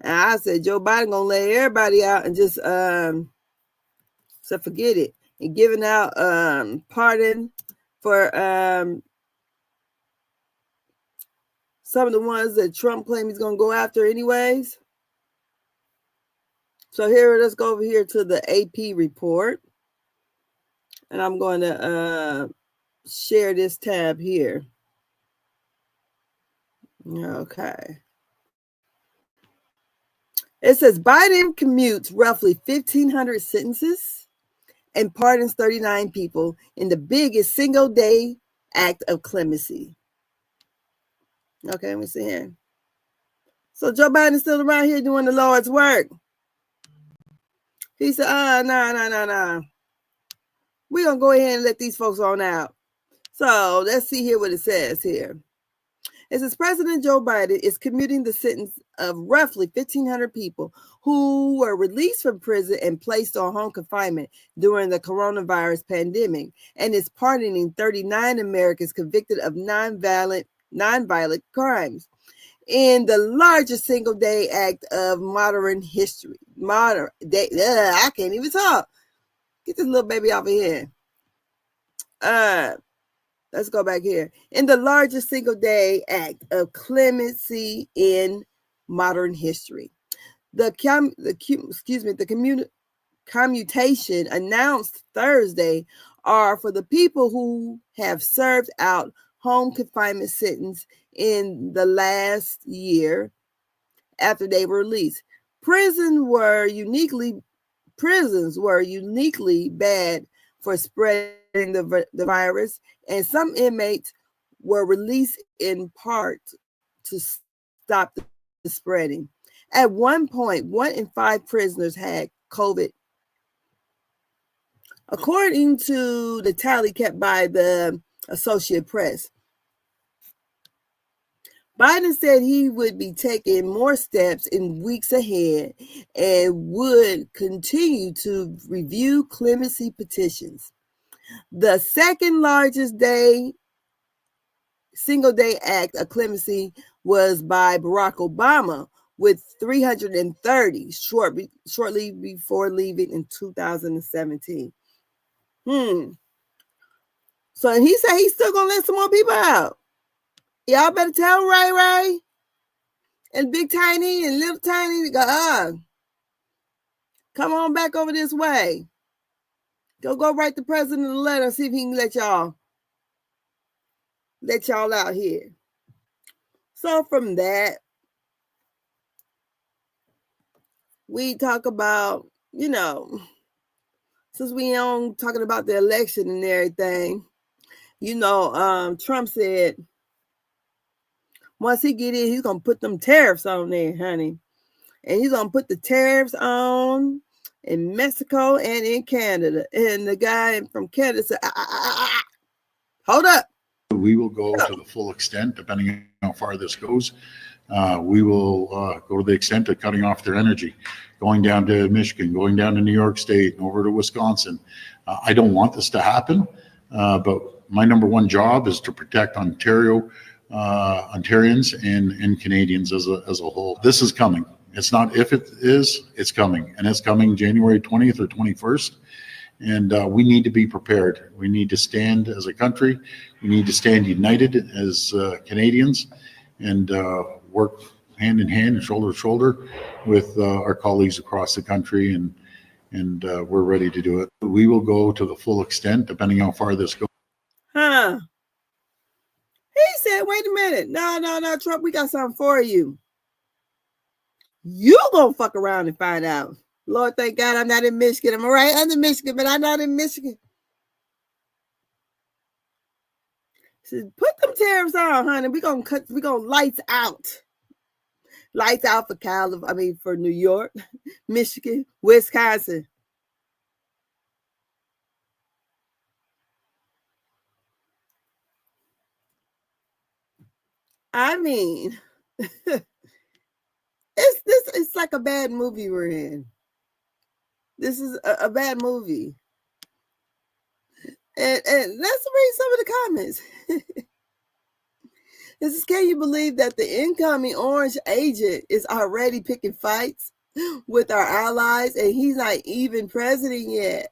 And I said, Joe Biden going to let everybody out and just, so forget it. And giving out pardon for some of the ones that Trump claimed he's going to go after anyways. So here, let's go over here to the AP report. And I'm going to share this tab here. Okay. It says Biden commutes roughly 1,500 sentences and pardons 39 people in the biggest single-day act of clemency. Okay, let me see here. So Joe Biden's still around here doing the Lord's work. He said, no. We're going to go ahead and let these folks on out. So let's see here what it says here. It says President Joe Biden is commuting the sentence of roughly 1,500 people who were released from prison and placed on home confinement during the coronavirus pandemic, and is pardoning 39 Americans convicted of nonviolent crimes in the largest single-day act of modern history. I can't even talk. Get this little baby off of here. Let's go back here. In the largest single-day act of clemency in modern history, the commutation announced Thursday are for the people who have served out home confinement sentence in the last year after they were released. Prisons were uniquely bad for spreading the virus, and some inmates were released in part to stop the spreading. At one point, 1 in 5 prisoners had COVID. According to the tally kept by the Associated Press, Biden said he would be taking more steps in weeks ahead and would continue to review clemency petitions. The second largest single-day act of clemency was by Barack Obama with 330 shortly before leaving in 2017. So he said he's still going to let some more people out. Y'all better tell Ray Ray and Big Tiny and Little Tiny to go, come on back over this way. Go write the president a letter and see if he can let y'all out here. So from that, we talk about, since we on talking about the election and everything, Trump said once he get in, he's going to put them tariffs on there, honey. And he's going to put the tariffs on in Mexico and in Canada. And the guy from Canada said, hold up. We will go to the full extent, depending on how far this goes. We will go to the extent of cutting off their energy, going down to Michigan, going down to New York State, and over to Wisconsin. I don't want this to happen, but my number one job is to protect Ontarians and Canadians as a whole. This is coming. It's not if it is, it's coming. And it's coming January 20th or 21st. And we need to be prepared. We need to stand as a country. We need to stand united as Canadians and work hand in hand and shoulder to shoulder with our colleagues across the country, and we're ready to do it. We will go to the full extent, depending on how far this goes. Huh? He said, "Wait a minute, no, Trump, we got something for you. You gonna fuck around and find out." Lord, thank God I'm not in Michigan. I'm all right. I'm in Michigan, but I'm not in Michigan. Said, put them tariffs on, honey. We gonna lights out. Lights out for for New York, Michigan, Wisconsin. I mean, it's like a bad movie we're in. This is a bad movie. And let's read some of the comments. This is, can you believe that the incoming orange agent is already picking fights with our allies and he's not even president yet?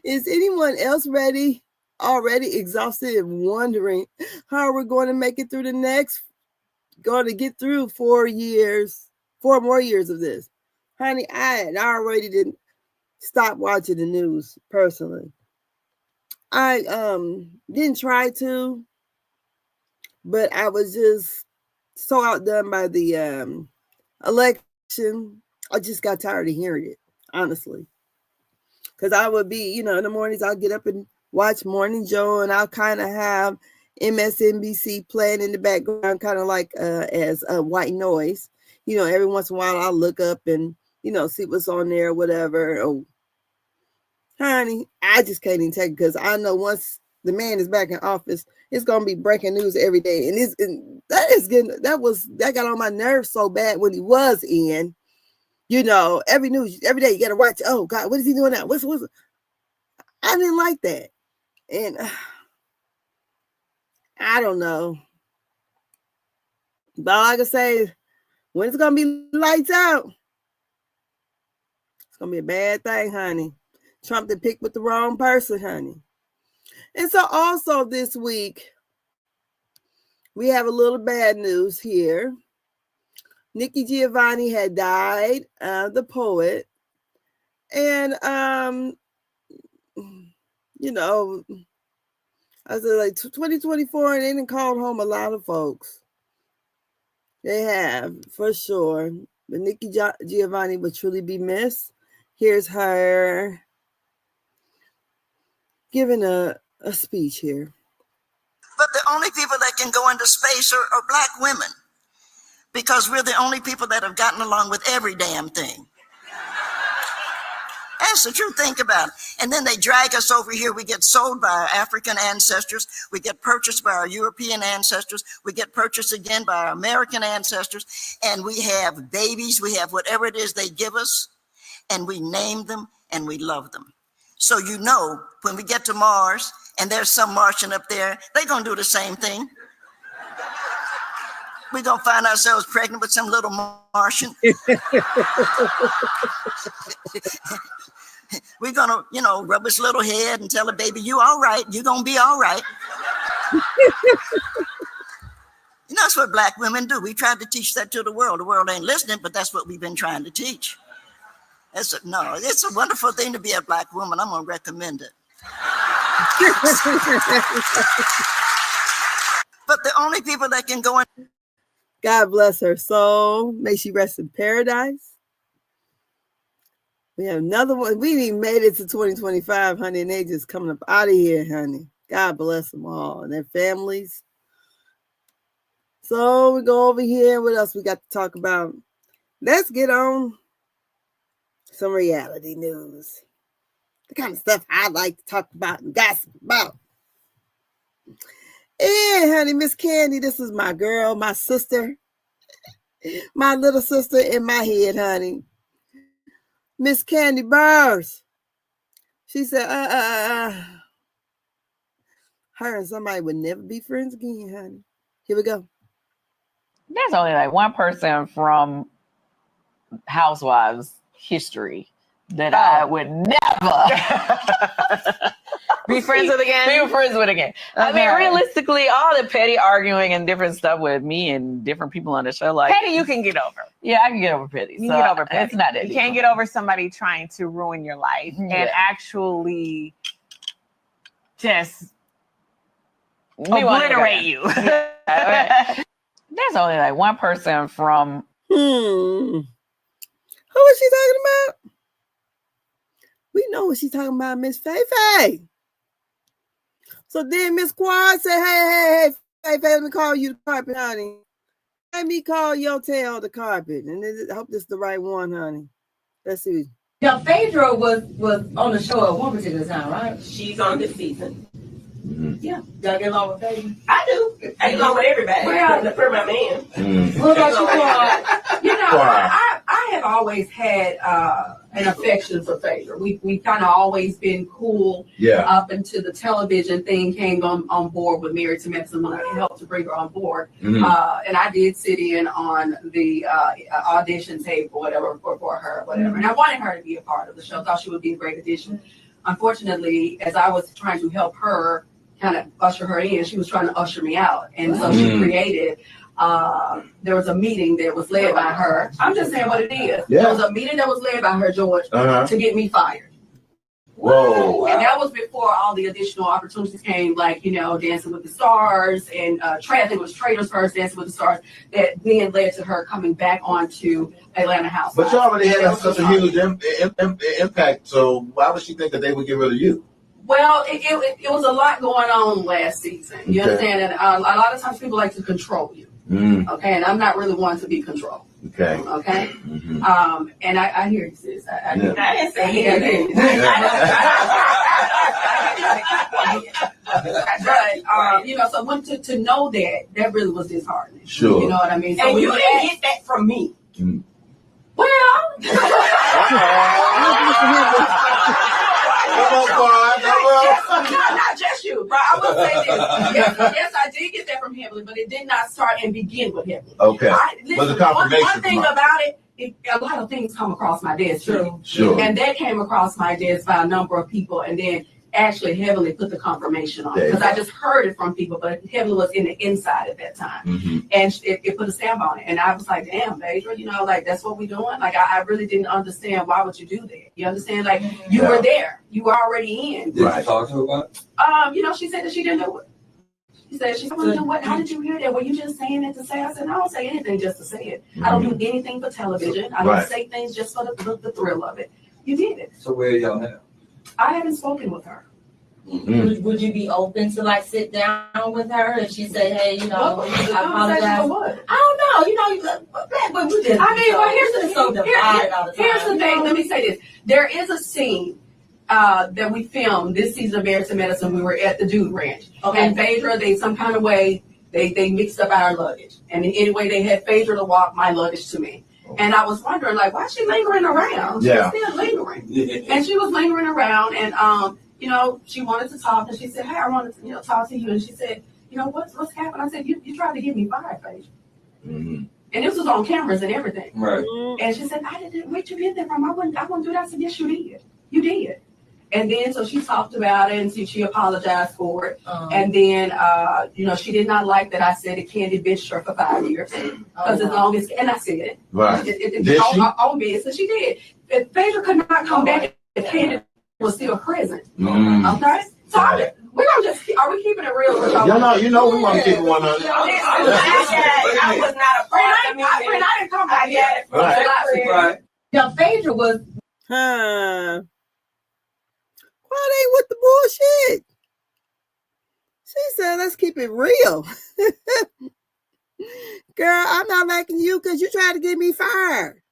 Is anyone else already exhausted and wondering how we're going to make it through going to get through 4 more years of this? Honey, I already didn't stop watching the news personally. I didn't try to, but I was just so outdone by the election. I just got tired of hearing it, honestly. Because I would be, in the mornings, I'll get up and watch Morning Joe, and I'll kind of have MSNBC playing in the background, kind of like as white noise. Every once in a while, I'll look up and, see what's on there or whatever. Oh, honey, I just can't even take it because I know once the man is back in office, it's gonna be breaking news every day, and that got on my nerves so bad when he was in. Every news, every day you gotta watch. Oh God, what is he doing now? What's I didn't like that, and I don't know. But all I can say, when it's gonna be lights out, it's gonna be a bad thing, honey. Trump did pick with the wrong person, honey. And so also this week, we have a little bad news here. Nikki Giovanni had died, the poet. And, I said like 2024, and they didn't call home a lot of folks. They have, for sure. But Nikki Giovanni will truly be missed. Here's her giving a speech here. But the only people that can go into space are black women, because we're the only people that have gotten along with every damn thing. That's the truth. Think about it. And then they drag us over here. We get sold by our African ancestors. We get purchased by our European ancestors. We get purchased again by our American ancestors. And we have babies. We have whatever it is they give us. And we name them and we love them. So when we get to Mars and there's some Martian up there, they're going to do the same thing. We're going to find ourselves pregnant with some little Martian. We're going to, rub his little head and tell the baby, you all right. You're going to be all right. That's what black women do. We tried to teach that to the world. The world ain't listening, but that's what we've been trying to teach. It's a wonderful thing to be a black woman. I'm going to recommend it. But the only people that can go in. God bless her soul. May she rest in paradise. We have another one. We ain't even made it to 2025, honey, and they just coming up out of here, honey. God bless them all and their families. So we go over here. What else we got to talk about? Let's get on some reality news. The kind of stuff I like to talk about and gossip about. And honey, Miss Candy, this is my girl, my sister, my little sister in my head, honey. Miss Candy Burrs. She said, her and somebody would never be friends again, honey. Here we go. There's only like one person from Housewives history that I would never. Be friends with again. Be friends with again. I mean, realistically, all the petty arguing and different stuff with me and different people on the show, like Petty, you can get over. Yeah, I can get over petty. You can get over petty. It's not that You deep. can't get over somebody trying to ruin your life and actually just obliterate you. There's only like one person from. Who is she talking about? We know what she's talking about, Miss Faye. So then Miss Quad said, hey, Faye, let me call you the carpet, honey. Let me call your tail the carpet. And I hope this is the right one, honey. Let's see. Now, Phaedra was on the show at one particular time, right? She's on this season. Yeah. Y'all get along with Phaedra? I do. I get along with everybody. Well, for my man. What about you, Quad? You know, I have always had an affection for Phaedra. We kind of always been cool up until the television thing came on board with Married to Medicine when I helped to bring her on board. And I did sit in on the audition tape or whatever for her, whatever. And I wanted her to be a part of the show. Thought she would be a great addition. Unfortunately, as I was trying to help her kind of usher her in, she was trying to usher me out. And so she created, there was a meeting that was led by her. I'm just saying what it is. Yeah. There was a meeting that was led by her, George, to get me fired. Whoa. And that was before all the additional opportunities came, like, you know, Dancing with the Stars and I think it was Traders First, Dancing with the Stars, that then led to her coming back onto Atlanta House. But you already had such a huge impact, so why would she think that they would get rid of you? Well, it was a lot going on last season. You understand? And a lot of times people like to control you. Okay, and I'm not really one to be controlled. Okay. Okay. And I hear you, sis. I didn't say anything. But you know, so when to know that really was disheartening. Sure. You know what I mean? So and you didn't get that from me. Well. Not just you, bro. I will say this. Yes, I did get that from Heavenly, but it did not start and begin with Heavenly. Okay. Listen, the confirmation one thing about it, a lot of things come across my desk. Sure. And that came across my desk by a number of people, and then actually Heavenly put the confirmation on it because I just heard it from people, but Heavenly was in the inside at that time, and it put a stamp on it, and I was like, "Damn, Phaedra, you know, like that's what we're doing." Like I really didn't understand why would you do that. You understand? Like you were there, you were already in. Did you talk to her about it? You know, she said that she didn't do it. She said, "What? How did you hear that? Were you just saying it to say?" I said, "I don't say anything just to say it. I don't do anything for television. I don't say things just for the thrill of it. You did it." So where are y'all now? I haven't spoken with her. Would you be open to like sit down with her if she said, "Hey, you know, I apologize"? I don't know. You know, but we just. I mean, well, here's the thing. Let me say this. There is a scene that we filmed this season of Married to Medicine. We were at the Dude Ranch, and Phaedra, they some kind of way they mixed up our luggage, and in any way they had Phaedra to walk my luggage to me. And I was wondering, like, why is she lingering around? She's still lingering, and she was lingering around, and you know, she wanted to talk, and she said, "Hey, I wanted to, you know, talk to you." And she said, "You know, what's happened?" I said, "You tried to get me fired, Phaedra." And this was on cameras and everything. Right. And she said, "I didn't. Where'd you get that from? I wouldn't do that." I said, "Yes, you did. You did." And then so she talked about it, and she apologized for it. And then, you know, she did not like that I said it Candy bitched her for 5 years because as long as, and I said it. Right. Did she? On me, so she did. If Phaedra could not come back if Candy was still present. Okay? So we're gonna just are we keeping it real? You know we want to keep it 100. I was not a part of the meeting. I didn't come back yet. Right. Now Phaedra was Why they with the bullshit? She said, "Let's keep it real." Girl, I'm not liking you because you tried to get me fired.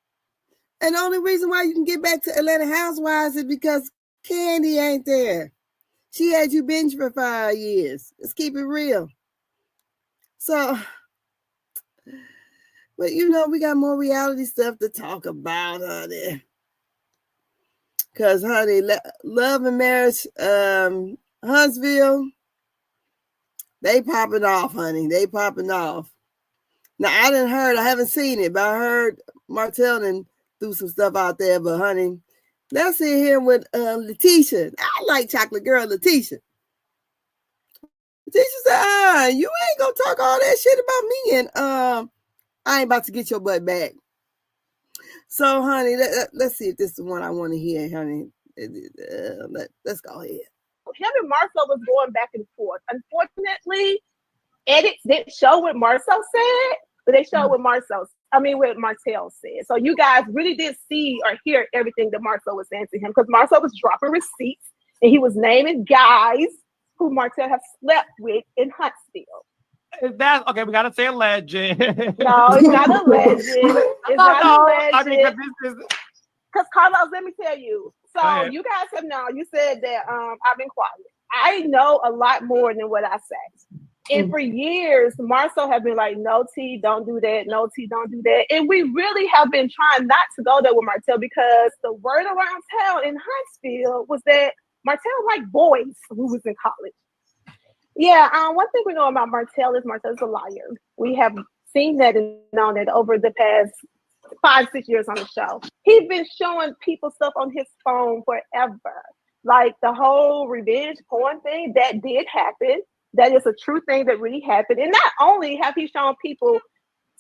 And the only reason why you can get back to Atlanta Housewives is because Candy ain't there. She had you binge for 5 years. Let's keep it real. So, but you know, we got more reality stuff to talk about, honey. Because, honey, Love and Marriage, Huntsville, they popping off, honey. They popping off. Now, I haven't seen it, but I heard Martell and do some stuff out there. But, honey, let's sit here with Tisha. I like Chocolate Girl Tisha. Tisha said, you ain't gonna talk all that shit about me, and I ain't about to get your butt back. So, honey, let's see if this is the one I want to hear, honey. Let's go ahead. Him and Marcel was going back and forth. Unfortunately, edits didn't show what Marcel said, but they showed what Martell said. So you guys really did see or hear everything that Marcel was saying to him, because Marcel was dropping receipts and he was naming guys who Martell have slept with in Huntsville. Is that okay? We gotta say a legend. No, it's not a legend. It's not a legend. I mean, because Carlos, let me tell you. So you guys have known. You said that I've been quiet. I know a lot more than what I say. And for years, Marcel have been like, no, T, don't do that. No, T, don't do that. And we really have been trying not to go there with Martell, because the word around town in Huntsville was that Martell liked boys who was in college. Yeah, one thing we know about Martell is Martell's a liar. We have seen that and known that over the past 5-6 years on the show. He's been showing people stuff on his phone forever. Like the whole revenge porn thing, that did happen. That is a true thing that really happened. And not only have he shown people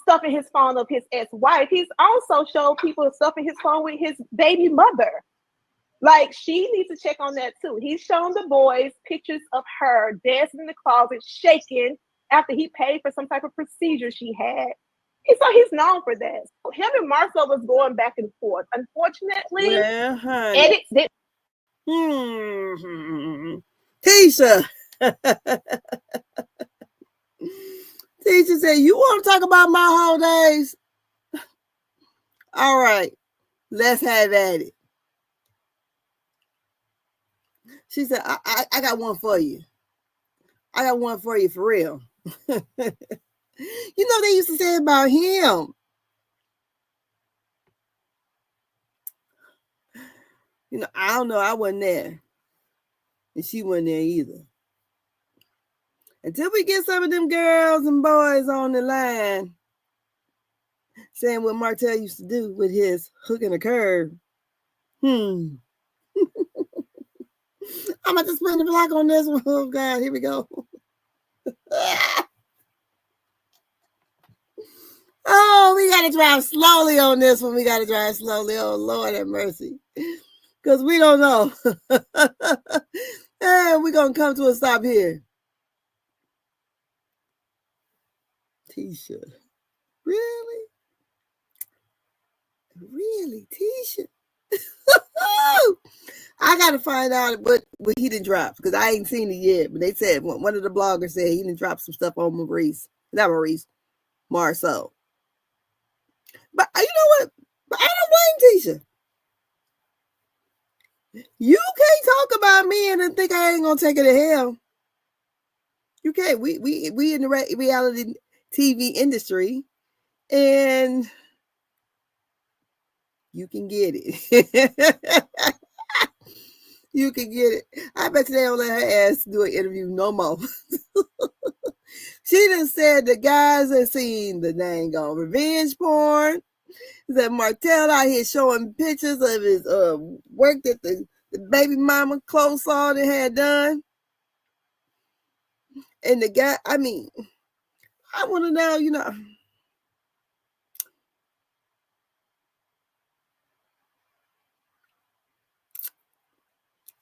stuff in his phone of his ex-wife, he's also showed people stuff in his phone with his baby mother. Like, she needs to check on that too. He's shown the boys pictures of her dancing in the closet, shaking after he paid for some type of procedure she had. So he's known for that. Him and Marcel was going back and forth. Unfortunately, edits did. Tisha. Tisha said, you want to talk about my holidays? All right, let's have at it. She said, I got one for you. I got one for you for real. You know, they used to say about him. You know, I don't know. I wasn't there. And she wasn't there either. Until we get some of them girls and boys on the line saying what Martell used to do with his hook and a curve. I'm about to spin the block on this one. Oh, God. Here we go. Oh, we got to drive slowly on this one. We got to drive slowly. Oh, Lord have mercy. Because we don't know. And we're going to come to a stop here. Tisha. Really? Really, Tisha? I got to find out what he done dropped, because I ain't seen it yet. But they said, one of the bloggers said he done dropped some stuff on Marcel. But you know what? I don't blame Tisha. You can't talk about me and then think I ain't gonna take it to hell. You can't. We in the reality TV industry, and you can get it. You can get it. I bet you they don't let her ass do an interview no more. She done said the guys have seen the dang on revenge porn. That Martell out here showing pictures of his work that the baby mama close saw that had done. And the guy, I mean, I want to know, you know.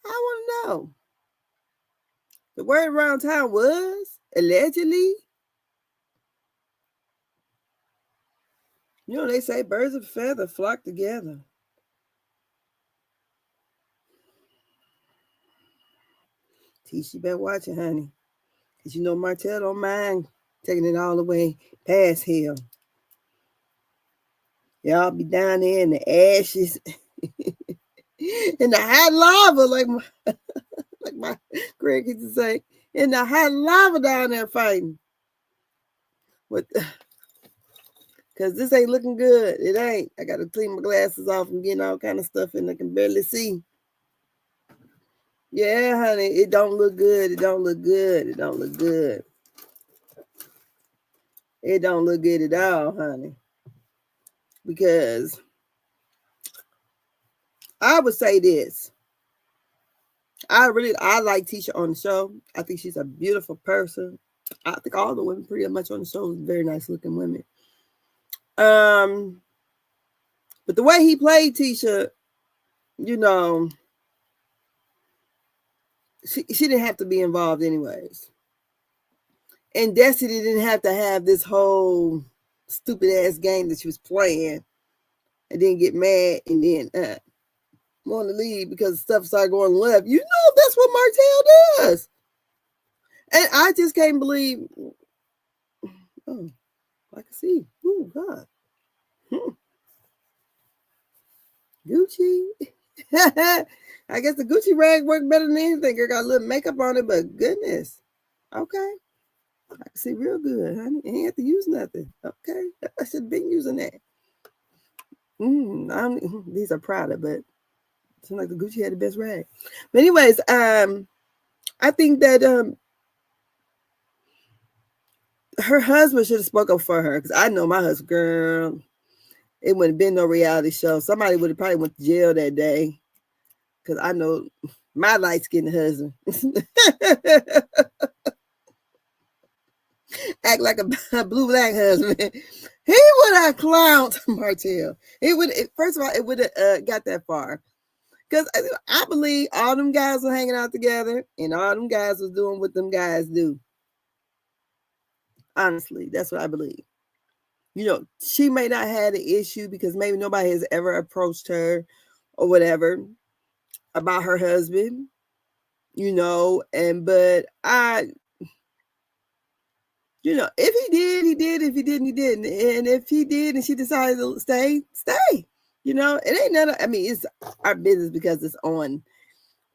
I want to know. The word around town was, allegedly, you know, they say birds of a feather flock together. Tisha, you better watch it, honey. Because you know Martell don't mind taking it all the way past hell. Y'all be down there in the ashes. In the hot lava, like my Greg used to say. In the hot lava down there fighting. Because this ain't looking good. It ain't. I got to clean my glasses off and getting all kind of stuff and I can barely see. Yeah, honey, it don't look good. It don't look good. It don't look good. It don't look good at all, honey. Because I would say this. I like Tisha on the show. I think she's a beautiful person. I think all the women pretty much on the show are very nice looking women. But the way he played Tisha, you know, she didn't have to be involved anyways. And Destiny didn't have to have this whole stupid ass game that she was playing and then get mad and then want to leave because stuff started going left. You know, that's what Martell does. And I just can't believe. Oh, I can see. Oh, God. Gucci. I guess the Gucci rag worked better than anything. Girl got a little makeup on it, but goodness. Okay. I can see real good, honey. Ain't have to use nothing. Okay. I should have been using that. These are Prada, but it seems like the Gucci had the best rag. But anyways, I think that her husband should have spoke up for her, because I know my husband, girl, it wouldn't have been no reality show. Somebody would have probably went to jail that day, because I know my light-skinned husband act like a blue-black husband. He would have clowned Martell. First of all, it would have got that far. Because I believe all them guys were hanging out together and all them guys was doing what them guys do. Honestly, that's what I believe. You know, she may not have an issue because maybe nobody has ever approached her or whatever about her husband, you know, but you know, if he did, he did. If he didn't, he didn't. And if he did and she decided to stay. You know, it ain't none of, I mean, it's our business because it's on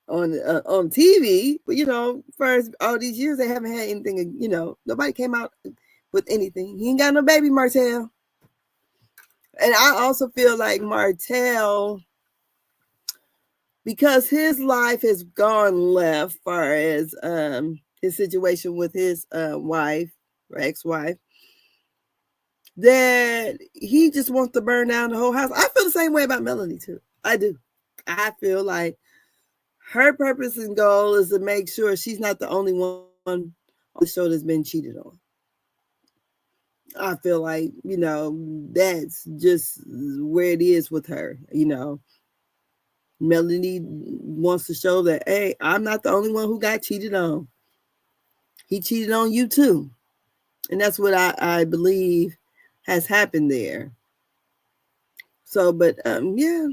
TV. But, you know, for all these years, they haven't had anything, you know, nobody came out with anything. He ain't got no baby, Martell. And I also feel like Martell, because his life has gone left, far as his situation with his wife or ex-wife, that he just wants to burn down the whole house. I feel the same way about Melanie too. I do. I feel like her purpose and goal is to make sure she's not the only one on the show that's been cheated on. I feel like, you know, that's just where it is with her. You know, Melanie wants to show that, hey, I'm not the only one who got cheated on. He cheated on you too. And that's what I believe has happened there. So, but yeah,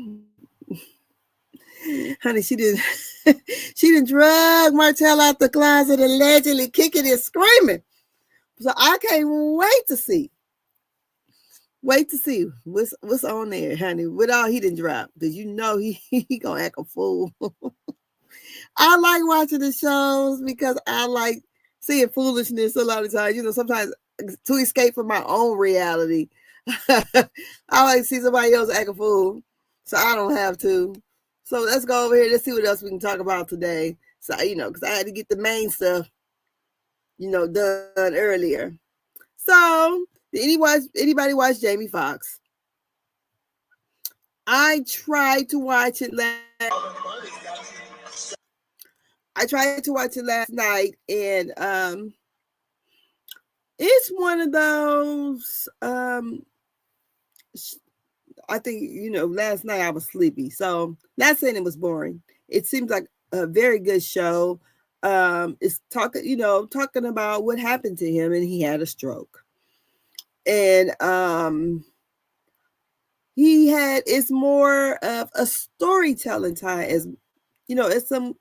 honey, she didn't drug Martell out the closet, allegedly kicking and screaming. So I can't wait to see what's on there, honey. What all he didn't drop, because you know he gonna act a fool. I like watching the shows because I like seeing foolishness a lot of times. You know, sometimes to escape from my own reality. I like to see somebody else act a fool, so I don't have to. So let's go over here. Let's see what else we can talk about today. So, you know, because I had to get the main stuff, you know, done earlier. So, did anybody watch Jamie Foxx? I tried to watch it last night, and it's one of those. I think, you know, last night I was sleepy, so not saying it was boring. It seems like a very good show. It's talking about what happened to him, and he had a stroke, and it's more of a storytelling time, as you know, it's some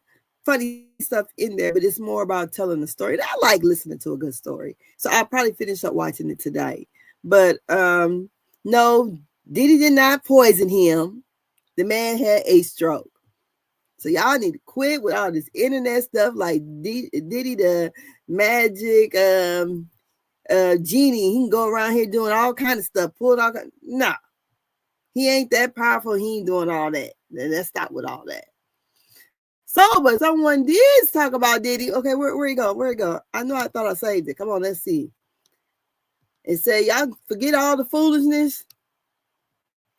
funny stuff in there, but it's more about telling the story. And I like listening to a good story, so I'll probably finish up watching it today. But no, Diddy did not poison him. The man had a stroke. So y'all need to quit with all this internet stuff like Diddy the magic genie. He can go around here doing all kind of stuff. No. He ain't that powerful. He ain't doing all that. Let's stop with all that. So, but someone did talk about Diddy. Okay, where he go? Where he go? I know I thought I saved it. Come on, let's see. It said, y'all forget all the foolishness.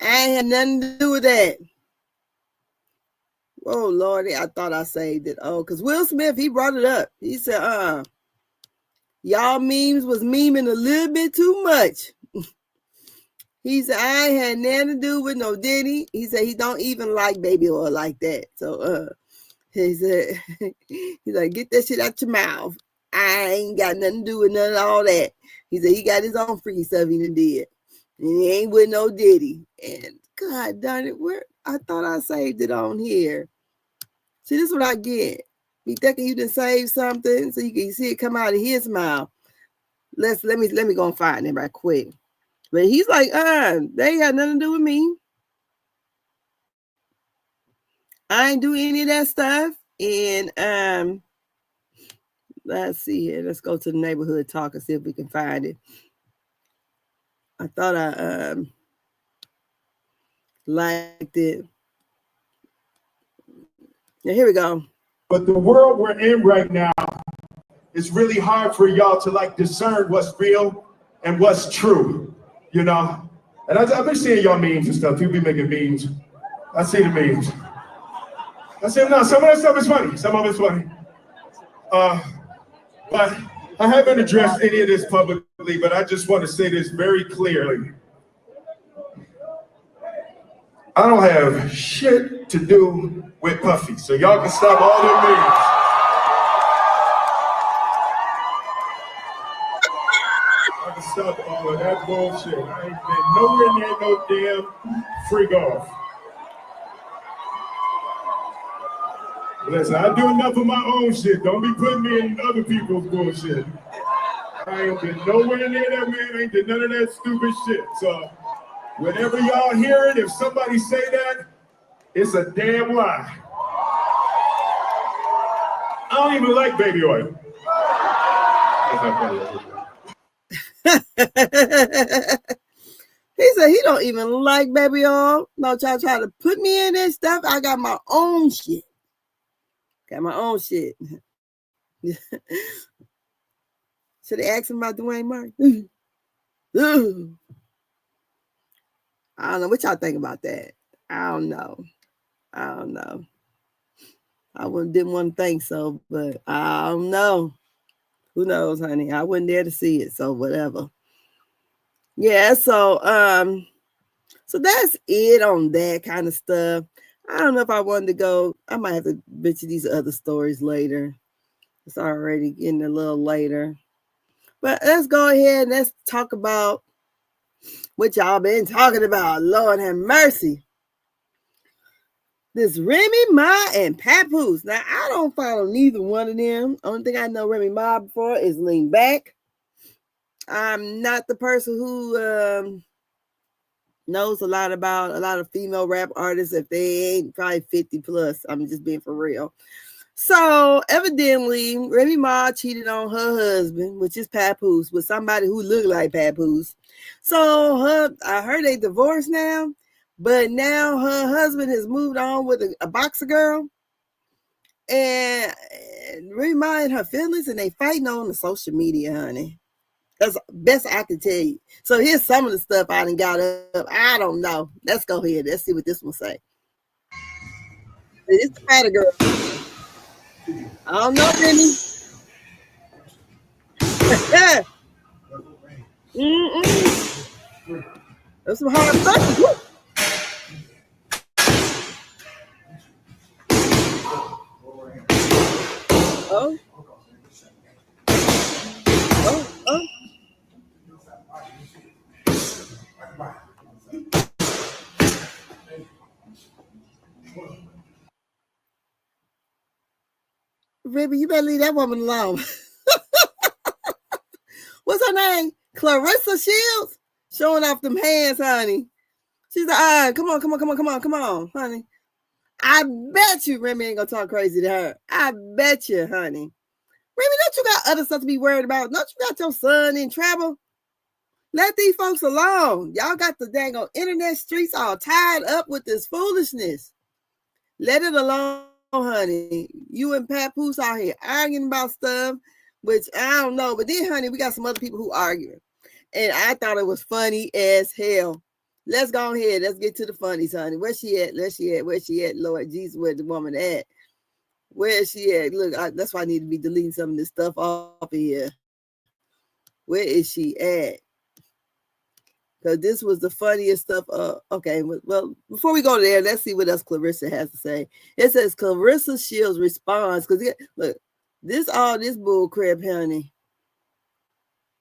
I ain't had nothing to do with that. Oh, Lordy, I thought I saved it. Oh, because Will Smith, he brought it up. He said, y'all memes was memeing a little bit too much. He said, I ain't had nothing to do with no Diddy. He said he don't even like baby oil like that. So he said, he's like, get that shit out your mouth. I ain't got nothing to do with none of all that. He said he got his own freaky stuff he done did. And he ain't with no Diddy. And God darn it, where I thought I saved it on here. See, this is what I get. Be thinking you done saved something so you can see it come out of his mouth. Let me go and find it right quick. But he's like, they ain't got nothing to do with me. I ain't do any of that stuff. And let's see here. Let's go to the neighborhood talk and see if we can find it. I thought I liked it. Yeah, here we go. But the world we're in right now, it's really hard for y'all to like discern what's real and what's true, you know? And I've been seeing y'all memes and stuff. People be making memes. I see the memes. I say, no, some of that stuff is funny. Some of it's funny. But I haven't addressed any of this publicly, but I just want to say this very clearly. I don't have shit to do with Puffy, so y'all can stop all their memes. I can stop all of that bullshit. I ain't been nowhere near no damn freak off. Listen, I do enough of my own shit. Don't be putting me in other people's bullshit. I ain't been nowhere near that man. I ain't did none of that stupid shit. So whenever y'all hear it, if somebody say that, it's a damn lie. I don't even like baby oil. He said he don't even like baby oil. No, y'all try to put me in this stuff. I got my own shit. Got my own shit. Should they ask him about Dwayne Martin? I don't know. What y'all think about that? I don't know. I didn't want to think so, but I don't know. Who knows, honey? I wasn't there to see it, so whatever. Yeah, so that's it on that kind of stuff. I don't know if I wanted to go. I might have to mention these other stories later. It's already getting a little later. But let's go ahead and let's talk about what y'all been talking about. Lord have mercy. This Remy Ma and Papoose. Now, I don't follow neither one of them. Only thing I know Remy Ma before is Lean Back. I'm not the person who knows a lot about a lot of female rap artists if they ain't probably 50 plus. I'm just being for real. So evidently, Remy Ma cheated on her husband, which is Papoose, with somebody who looked like Papoose. So I heard they divorced now, but now her husband has moved on with a boxer girl. And Remy Ma and her feelings, and they fighting on the social media, honey. That's the best I can tell you. So here's some of the stuff I done got up. I don't know. Let's go ahead. Let's see what this one say. It's the fatter girl. I don't know, Remy. That's some hard stuff. Oh. Remy, you better leave that woman alone. What's her name? Clarissa Shields? Showing off them hands, honey. She's like, come on, honey. I bet you Remy ain't gonna talk crazy to her. I bet you, honey. Remy, don't you got other stuff to be worried about? Don't you got your son in trouble? Let these folks alone. Y'all got the dang on internet streets all tied up with this foolishness. Let it alone, honey. You and Papoose out here arguing about stuff, which I don't know. But then, honey, we got some other people who arguing. And I thought it was funny as hell. let's go ahead. Let's get to the funnies, honey. Where she at? Where she at? Lord Jesus, where the woman at? Where is she at? Look, that's why I need to be deleting some of this stuff off of here. Where is she at? Because this was the funniest stuff. Okay, well, before we go there, let's see what else Clarissa has to say. It says Clarissa Shields responds, because look, all this bull crap, honey.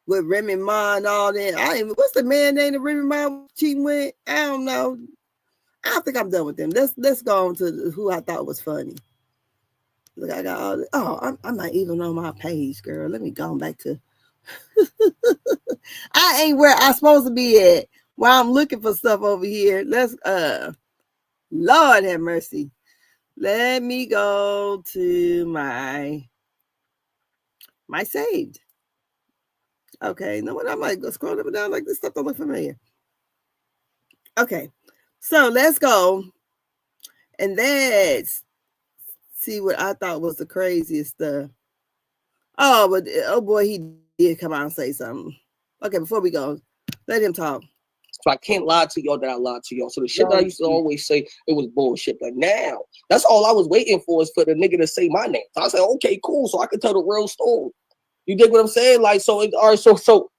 With Remy Ma and all that. What's the man name that Remy Ma cheating with? I don't know. I don't think I'm done with them. Let's go on to who I thought was funny. Look, I got all this. Oh, I'm not even on my page, girl. Let me go back to I ain't where I'm supposed to be at while I'm looking for stuff over here. Let's Lord have mercy. Let me go to my saved. Okay, no what I might go scroll up and down like this stuff don't look familiar. Okay, so let's go and let's see what I thought was the craziest stuff. Oh, but oh boy, he did come out and say something. Okay, before we go, let him talk. So I can't lie to y'all that I lied to y'all. So the shit that I used to always say, it was bullshit. But now, that's all I was waiting for is for the nigga to say my name. So I said, okay, cool. So I can tell the real story. You dig what I'm saying? Like, so, all right, so,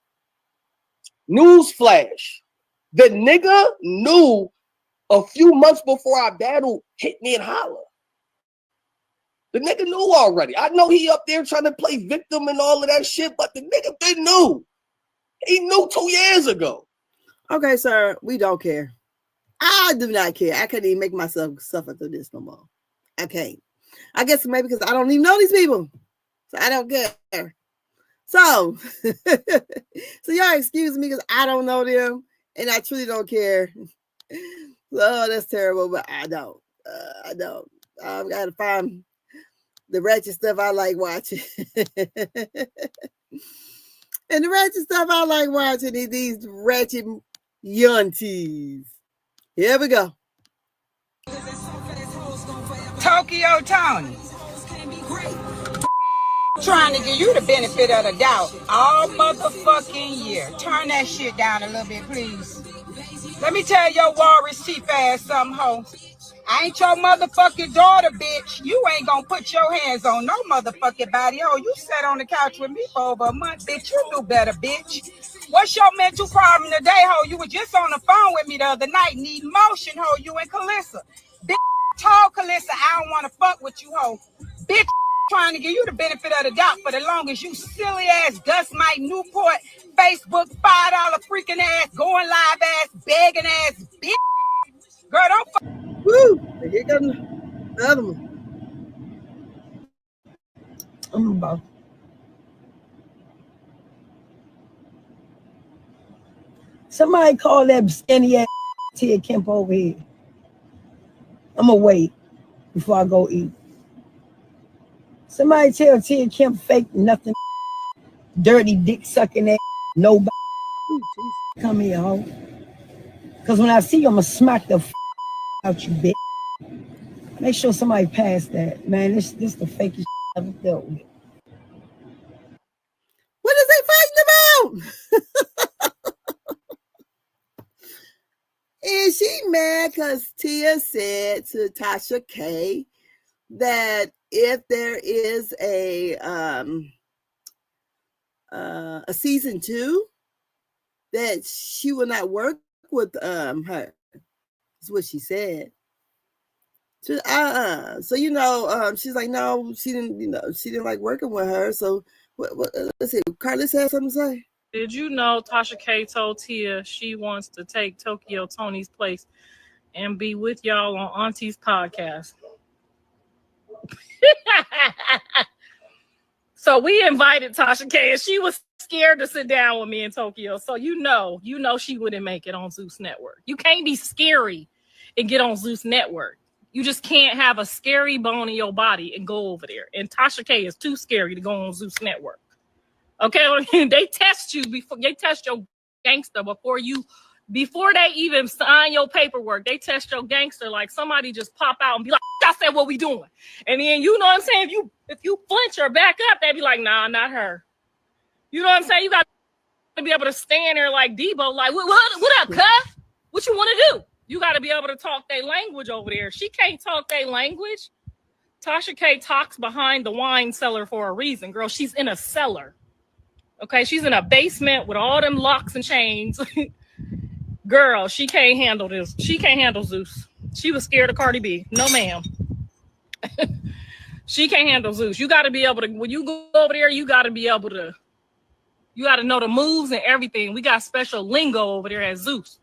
newsflash. The nigga knew a few months before our battle hit me and holler. The nigga knew already. I know he up there trying to play victim and all of that shit, but the nigga been knew. He knew 2 years ago. Okay, sir, we don't care. I do not care. I can't even make myself suffer through this no more. I can't. I guess maybe because I don't even know these people. So I don't care. So, so y'all excuse me because I don't know them and I truly don't care. Oh, that's terrible, but I don't. I've got to find the ratchet stuff I like watching. And the ratchet stuff I like watching is these ratchet yunties. Here we go. Tokyo Tony. Trying to give you the benefit of the doubt all motherfucking year. Turn that shit down a little bit, please. Let me tell your Walrus chief ass something, ho. I ain't your motherfucking daughter, bitch. You ain't gonna put your hands on no motherfucking body, ho. You sat on the couch with me for over a month, bitch. You knew better, bitch. What's your mental problem today, ho? You were just on the phone with me the other night, need motion, ho. You and Calissa. Bitch, tall Calissa, I don't want to fuck with you, ho. Bitch, trying to give you the benefit of the doubt for the longest, you silly ass Dust Mike Newport Facebook $5 freaking ass going live ass begging ass bitch. Girl, don't fuck. Woo! Here comes the other one. Somebody call that skinny ass Tia Kemp over here. I'm gonna wait before I go eat. Somebody tell Tia Kemp fake nothing, dirty dick sucking ass, nobody. Come here, ho. Cause when I see you, I'm gonna smack the out you, bitch. Make sure somebody pass that, man. This the fakest I've ever dealt with. What is they fighting about? Is she mad because Tia said to Tasha K that if there is a season 2, that she will not work with her? That's what she said. So, she's like, no, she didn't like working with her. So let's see, Carlos has something to say. Did you know Tasha K told Tia she wants to take Tokyo Tony's place and be with y'all on Auntie's podcast? So we invited Tasha K and she was scared to sit down with me in Tokyo. So you know she wouldn't make it on Zeus Network. You can't be scary and get on Zeus Network. You just can't have a scary bone in your body and go over there. And Tasha K is too scary to go on Zeus Network. Okay, they test you before they test your gangster before they even sign your paperwork. They test your gangster like somebody just pop out and be like, I said what we doing. And then you know what I'm saying? If you flinch or back up, they be like, nah, not her. You know what I'm saying? You got to be able to stand there like Debo, like, what up, cuz? What you want to do? You got to be able to talk their language over there. She can't talk their language. Tasha K talks behind the wine cellar for a reason, girl. She's in a cellar. Okay, she's in a basement with all them locks and chains. Girl, she can't handle this. She can't handle Zeus. She was scared of Cardi B. No, ma'am. She can't handle Zeus. You got to be able to, when you go over there, you got to be able to, you got to know the moves and everything. We got special lingo over there at Zeus.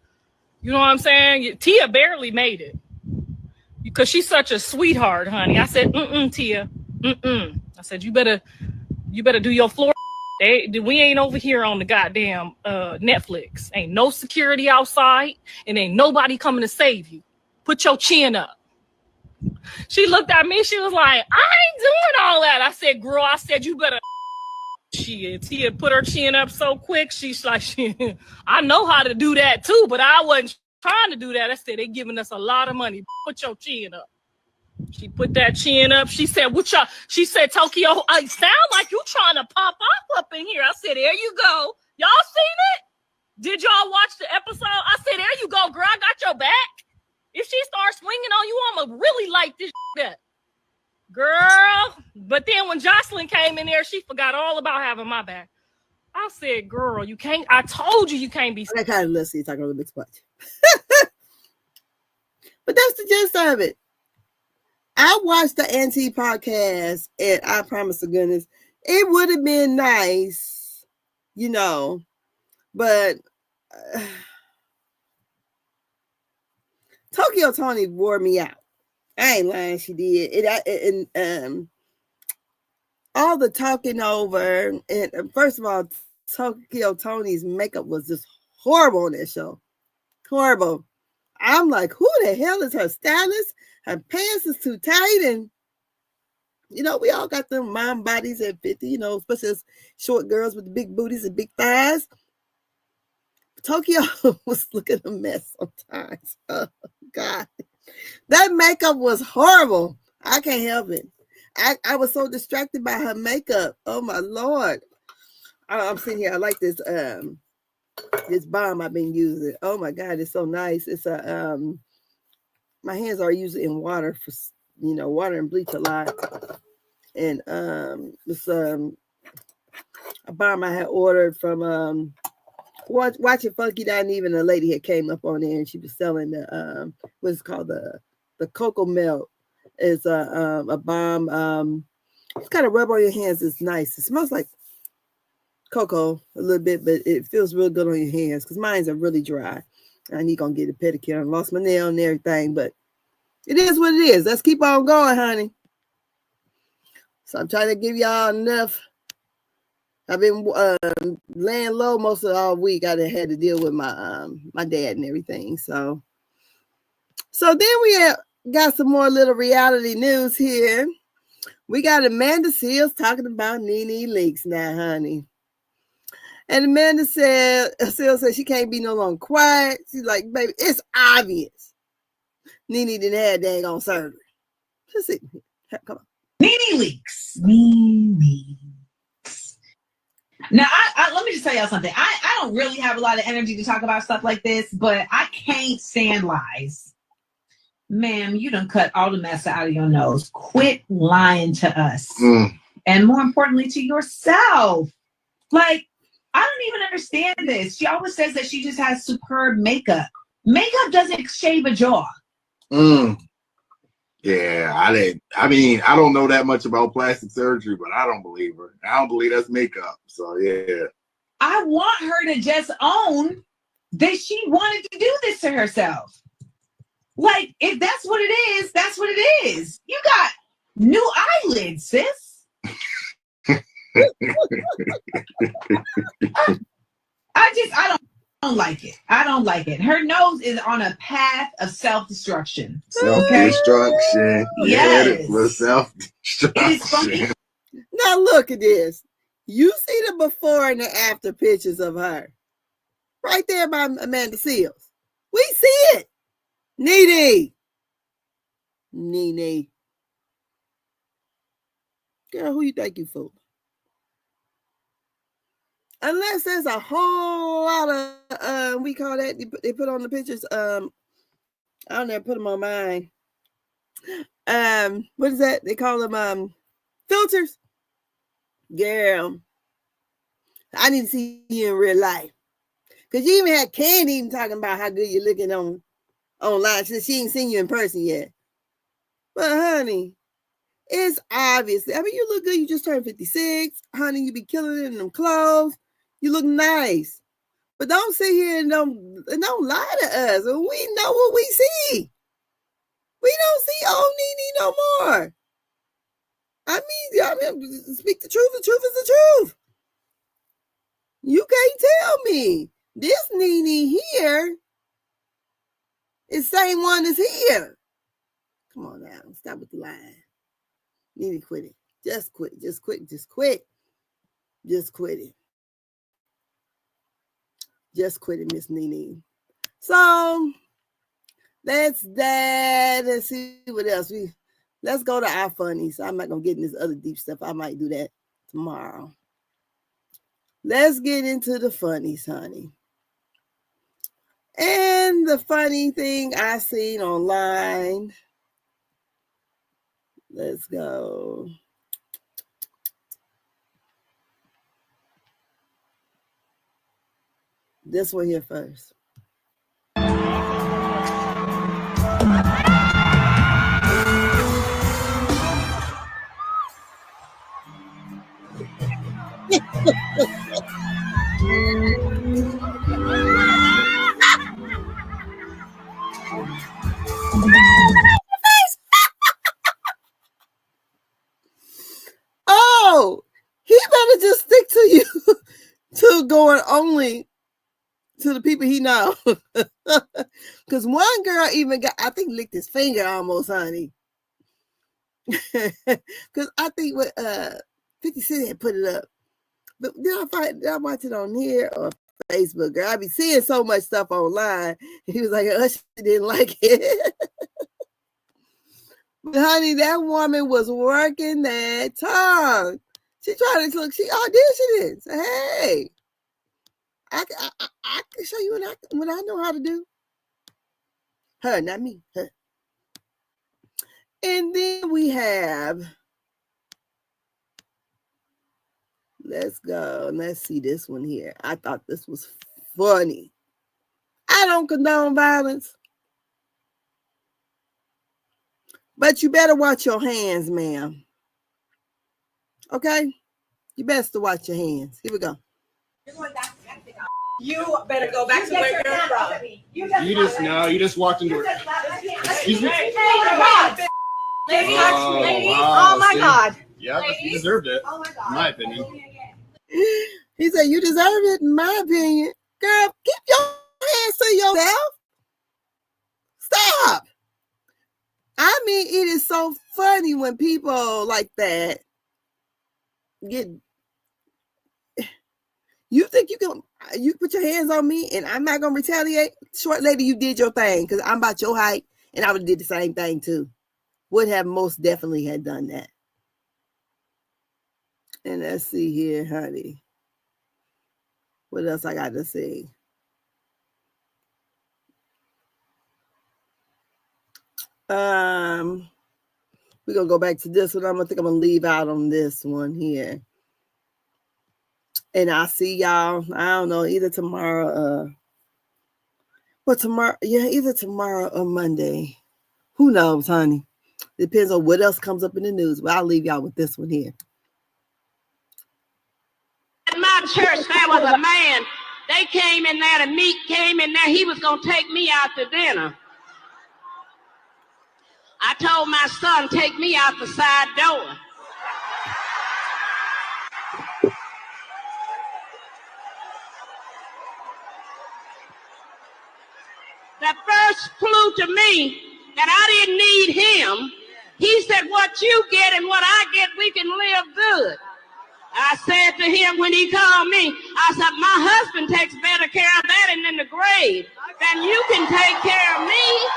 You know what I'm saying? Tia barely made it because she's such a sweetheart, honey. I said, Tia. I said, you better do your floor. We ain't over here on the goddamn Netflix. Ain't no security outside and ain't nobody coming to save you. Put your chin up. She looked at me. She was like, I ain't doing all that. I said, girl, I said, you better. Tia put her chin up so quick. She's like, I know how to do that too, but I wasn't trying to do that. I said, they giving us a lot of money. Put your chin up. She put that chin up. She said, what y'all? She said, Tokyo, I sound like you trying to pop off up in here. I said, there you go. Y'all seen it? Did y'all watch the episode? I said, there you go, girl. I got your back. If she starts swinging on you, I'ma really like this up. Girl. But then when Jocelyn came in there, she forgot all about having my back. I said, girl, you can't. I told you can't be. I kind of listen. You're talking a little bit too much. But that's the gist of it. I watched the Auntie podcast, and I promise to goodness, it would have been nice, you know, but Tokyo Tony wore me out. I ain't lying, she did. All the talking over, and first of all, Tokyo Tony's makeup was just horrible on that show. Horrible. I'm like, who the hell is her stylist? Her pants is too tight, and you know, we all got them mom bodies at 50, you know, especially as short girls with the big booties and big thighs. Tokyo was looking a mess sometimes. Oh God. That makeup was horrible. I can't help it. I was so distracted by her makeup. Oh my Lord. I'm sitting here. I like this balm I've been using. Oh my God, it's so nice. It's a my hands are usually in water for, you know, water and bleach a lot. And it's a balm I had ordered from Watch It Funky Down. Even a lady had came up on there and she was selling the what's called the cocoa milk. It's a balm. It's kind of rub on your hands. It's nice. It smells like cocoa a little bit, but it feels real good on your hands because mine are really dry. I need gonna get a pedicure. I lost my nail and everything, but it is what it is. Let's keep on going, honey. So I'm trying to give y'all enough. I've been laying low most of all week. I had to deal with my my dad and everything. So then we got some more little reality news here. We got Amanda Seales talking about Nene Leakes now, honey. And Amanda Seales said she can't be no longer quiet. She's like, baby, it's obvious Nene didn't have dang on surgery. Just sit here. Come on. Nene Leakes. Nene Leakes. Now, I let me just tell y'all something. I don't really have a lot of energy to talk about stuff like this, but I can't stand lies. Ma'am, you done cut all the mess out of your nose. Quit lying to us. And more importantly, to yourself. Like, I don't even understand this. She always says that she just has superb makeup. Makeup doesn't shave a jaw. Yeah, I mean, I don't know that much about plastic surgery, but I don't believe her. I don't believe that's makeup. So yeah. I want her to just own that she wanted to do this to herself. Like, if that's what it is, that's what it is. You got new eyelids, sis. I don't like it. I don't like it. Her nose is on a path of self-destruction. Self-destruction. Yes. Yeah, self-destruction. It is funky. Now look at this. You see the before and the after pictures of her. Right there by Amanda Seales. We see it. Nene. Girl, who you think you fool? unless there's a whole lot of we call that they put on the pictures. I don't know, put them on mine. What is that? They call them filters. Girl, I need to see you in real life. Cause you even had Candy even talking about how good you're looking online. She ain't seen you in person yet. But honey, it's obvious. I mean, you look good. You just turned 56. Honey, you be killing it in them clothes. You look nice. But don't sit here and don't lie to us. We know what we see. We don't see old Nene no more. I mean, speak the truth. The truth is the truth. You can't tell me this Nene here is the same one as here. Come on now, stop with the lying. Nene, quit it. Just quit. Just quit. Just quit. Just quit it. Just quit it, Miss Nene. So that's that. Let's see what else. Let's go to our funnies. I'm not gonna get in this other deep stuff. I might do that tomorrow. Let's get into the funnies, honey. And the funny thing I seen online. Let's go. This one here first. Oh, he better just stick to you to going only to the people he knows. Because one girl even got, I think, licked his finger almost, honey. Because I think what 50 Cent had put it up. But did I watch it on here or Facebook? Girl, I be seeing so much stuff online. He was like, Usher didn't like it. But honey, that woman was working that tongue. She tried to look, she auditioned. Say, hey, I can show you what I know how to do. Her, not me. Her. And then we have, let's go. Let's see this one here. I thought this was funny. I don't condone violence. But you better watch your hands, ma'am. Okay? You best to watch your hands. Here we go. You better go back to where you're from. You just walked into it. Excuse me? Lady, wow, oh my God. Yeah, you deserved it, in my opinion. He said, you deserve it, in my opinion. Girl, keep your hands to yourself. Stop. I mean, it is so funny when people like that get, you think you put your hands on me and I'm not going to retaliate? Short lady, you did your thing because I'm about your height and I would have did the same thing too. Would have most definitely had done that. And let's see here, honey. What else I got to see? We're gonna go back to this one. I think I'm gonna leave out on this one here. And I'll see y'all. I don't know, either tomorrow, either tomorrow or Monday. Who knows, honey? Depends on what else comes up in the news. But I'll leave y'all with this one here. At my church, there was a man. They came in there, and Meek came in there. He was gonna take me out to dinner. I told my son, take me out the side door. That first flew to me that I didn't need him. He said, what you get and what I get, we can live good. I said to him when he called me, I said, my husband takes better care of that and in the grave than you can take care of me.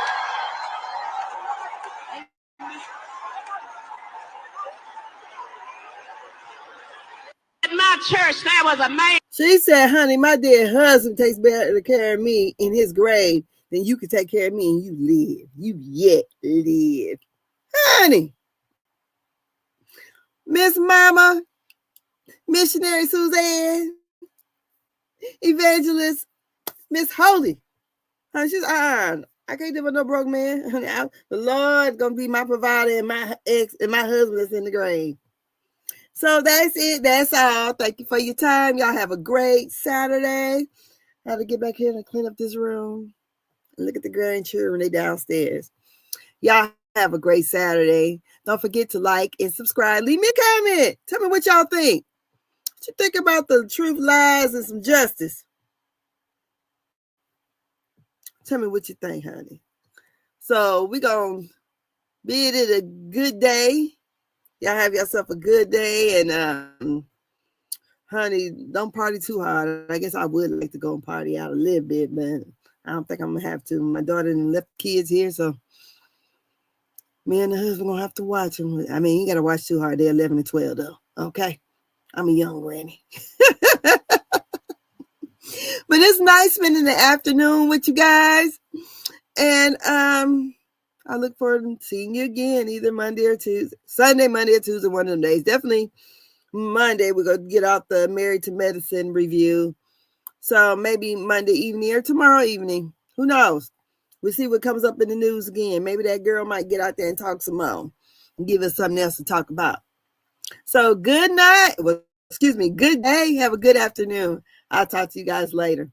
At my church, there was a man. She said, honey, my dear husband takes better care of me in his grave than you can take care of me and you live. You yet live. Honey. Miss Mama, Missionary Suzanne, Evangelist, Miss Holy. Honey, she's I can't live with no broke man. Honey, the Lord gonna be my provider and my ex and my husband is in the grave. So that's it. That's all. Thank you for your time. Y'all have a great Saturday. I have to get back here and clean up this room. Look at the grandchildren. They downstairs. Y'all have a great Saturday. Don't forget to like and subscribe. Leave me a comment. Tell me what y'all think. What you think about the truth, lies, and some justice? Tell me what you think, honey. So we're going to bid it a good day. Y'all have yourself a good day. And, honey, don't party too hard. I guess I would like to go and party out a little bit, but I don't think I'm going to have to. My daughter didn't left the kids here, so me and the husband going to have to watch them. I mean, you got to watch too hard. They're 11 and 12, though. Okay? I'm a young granny. But it's nice spending the afternoon with you guys. And I look forward to seeing you again, either Monday or Tuesday. Sunday, Monday, or Tuesday, one of them days. Definitely Monday, we're going to get out the Married to Medicine review. So maybe Monday evening or tomorrow evening. Who knows? We'll see what comes up in the news again. Maybe that girl might get out there and talk some more and give us something else to talk about. So good night. Well, excuse me. Good day. Have a good afternoon. I'll talk to you guys later.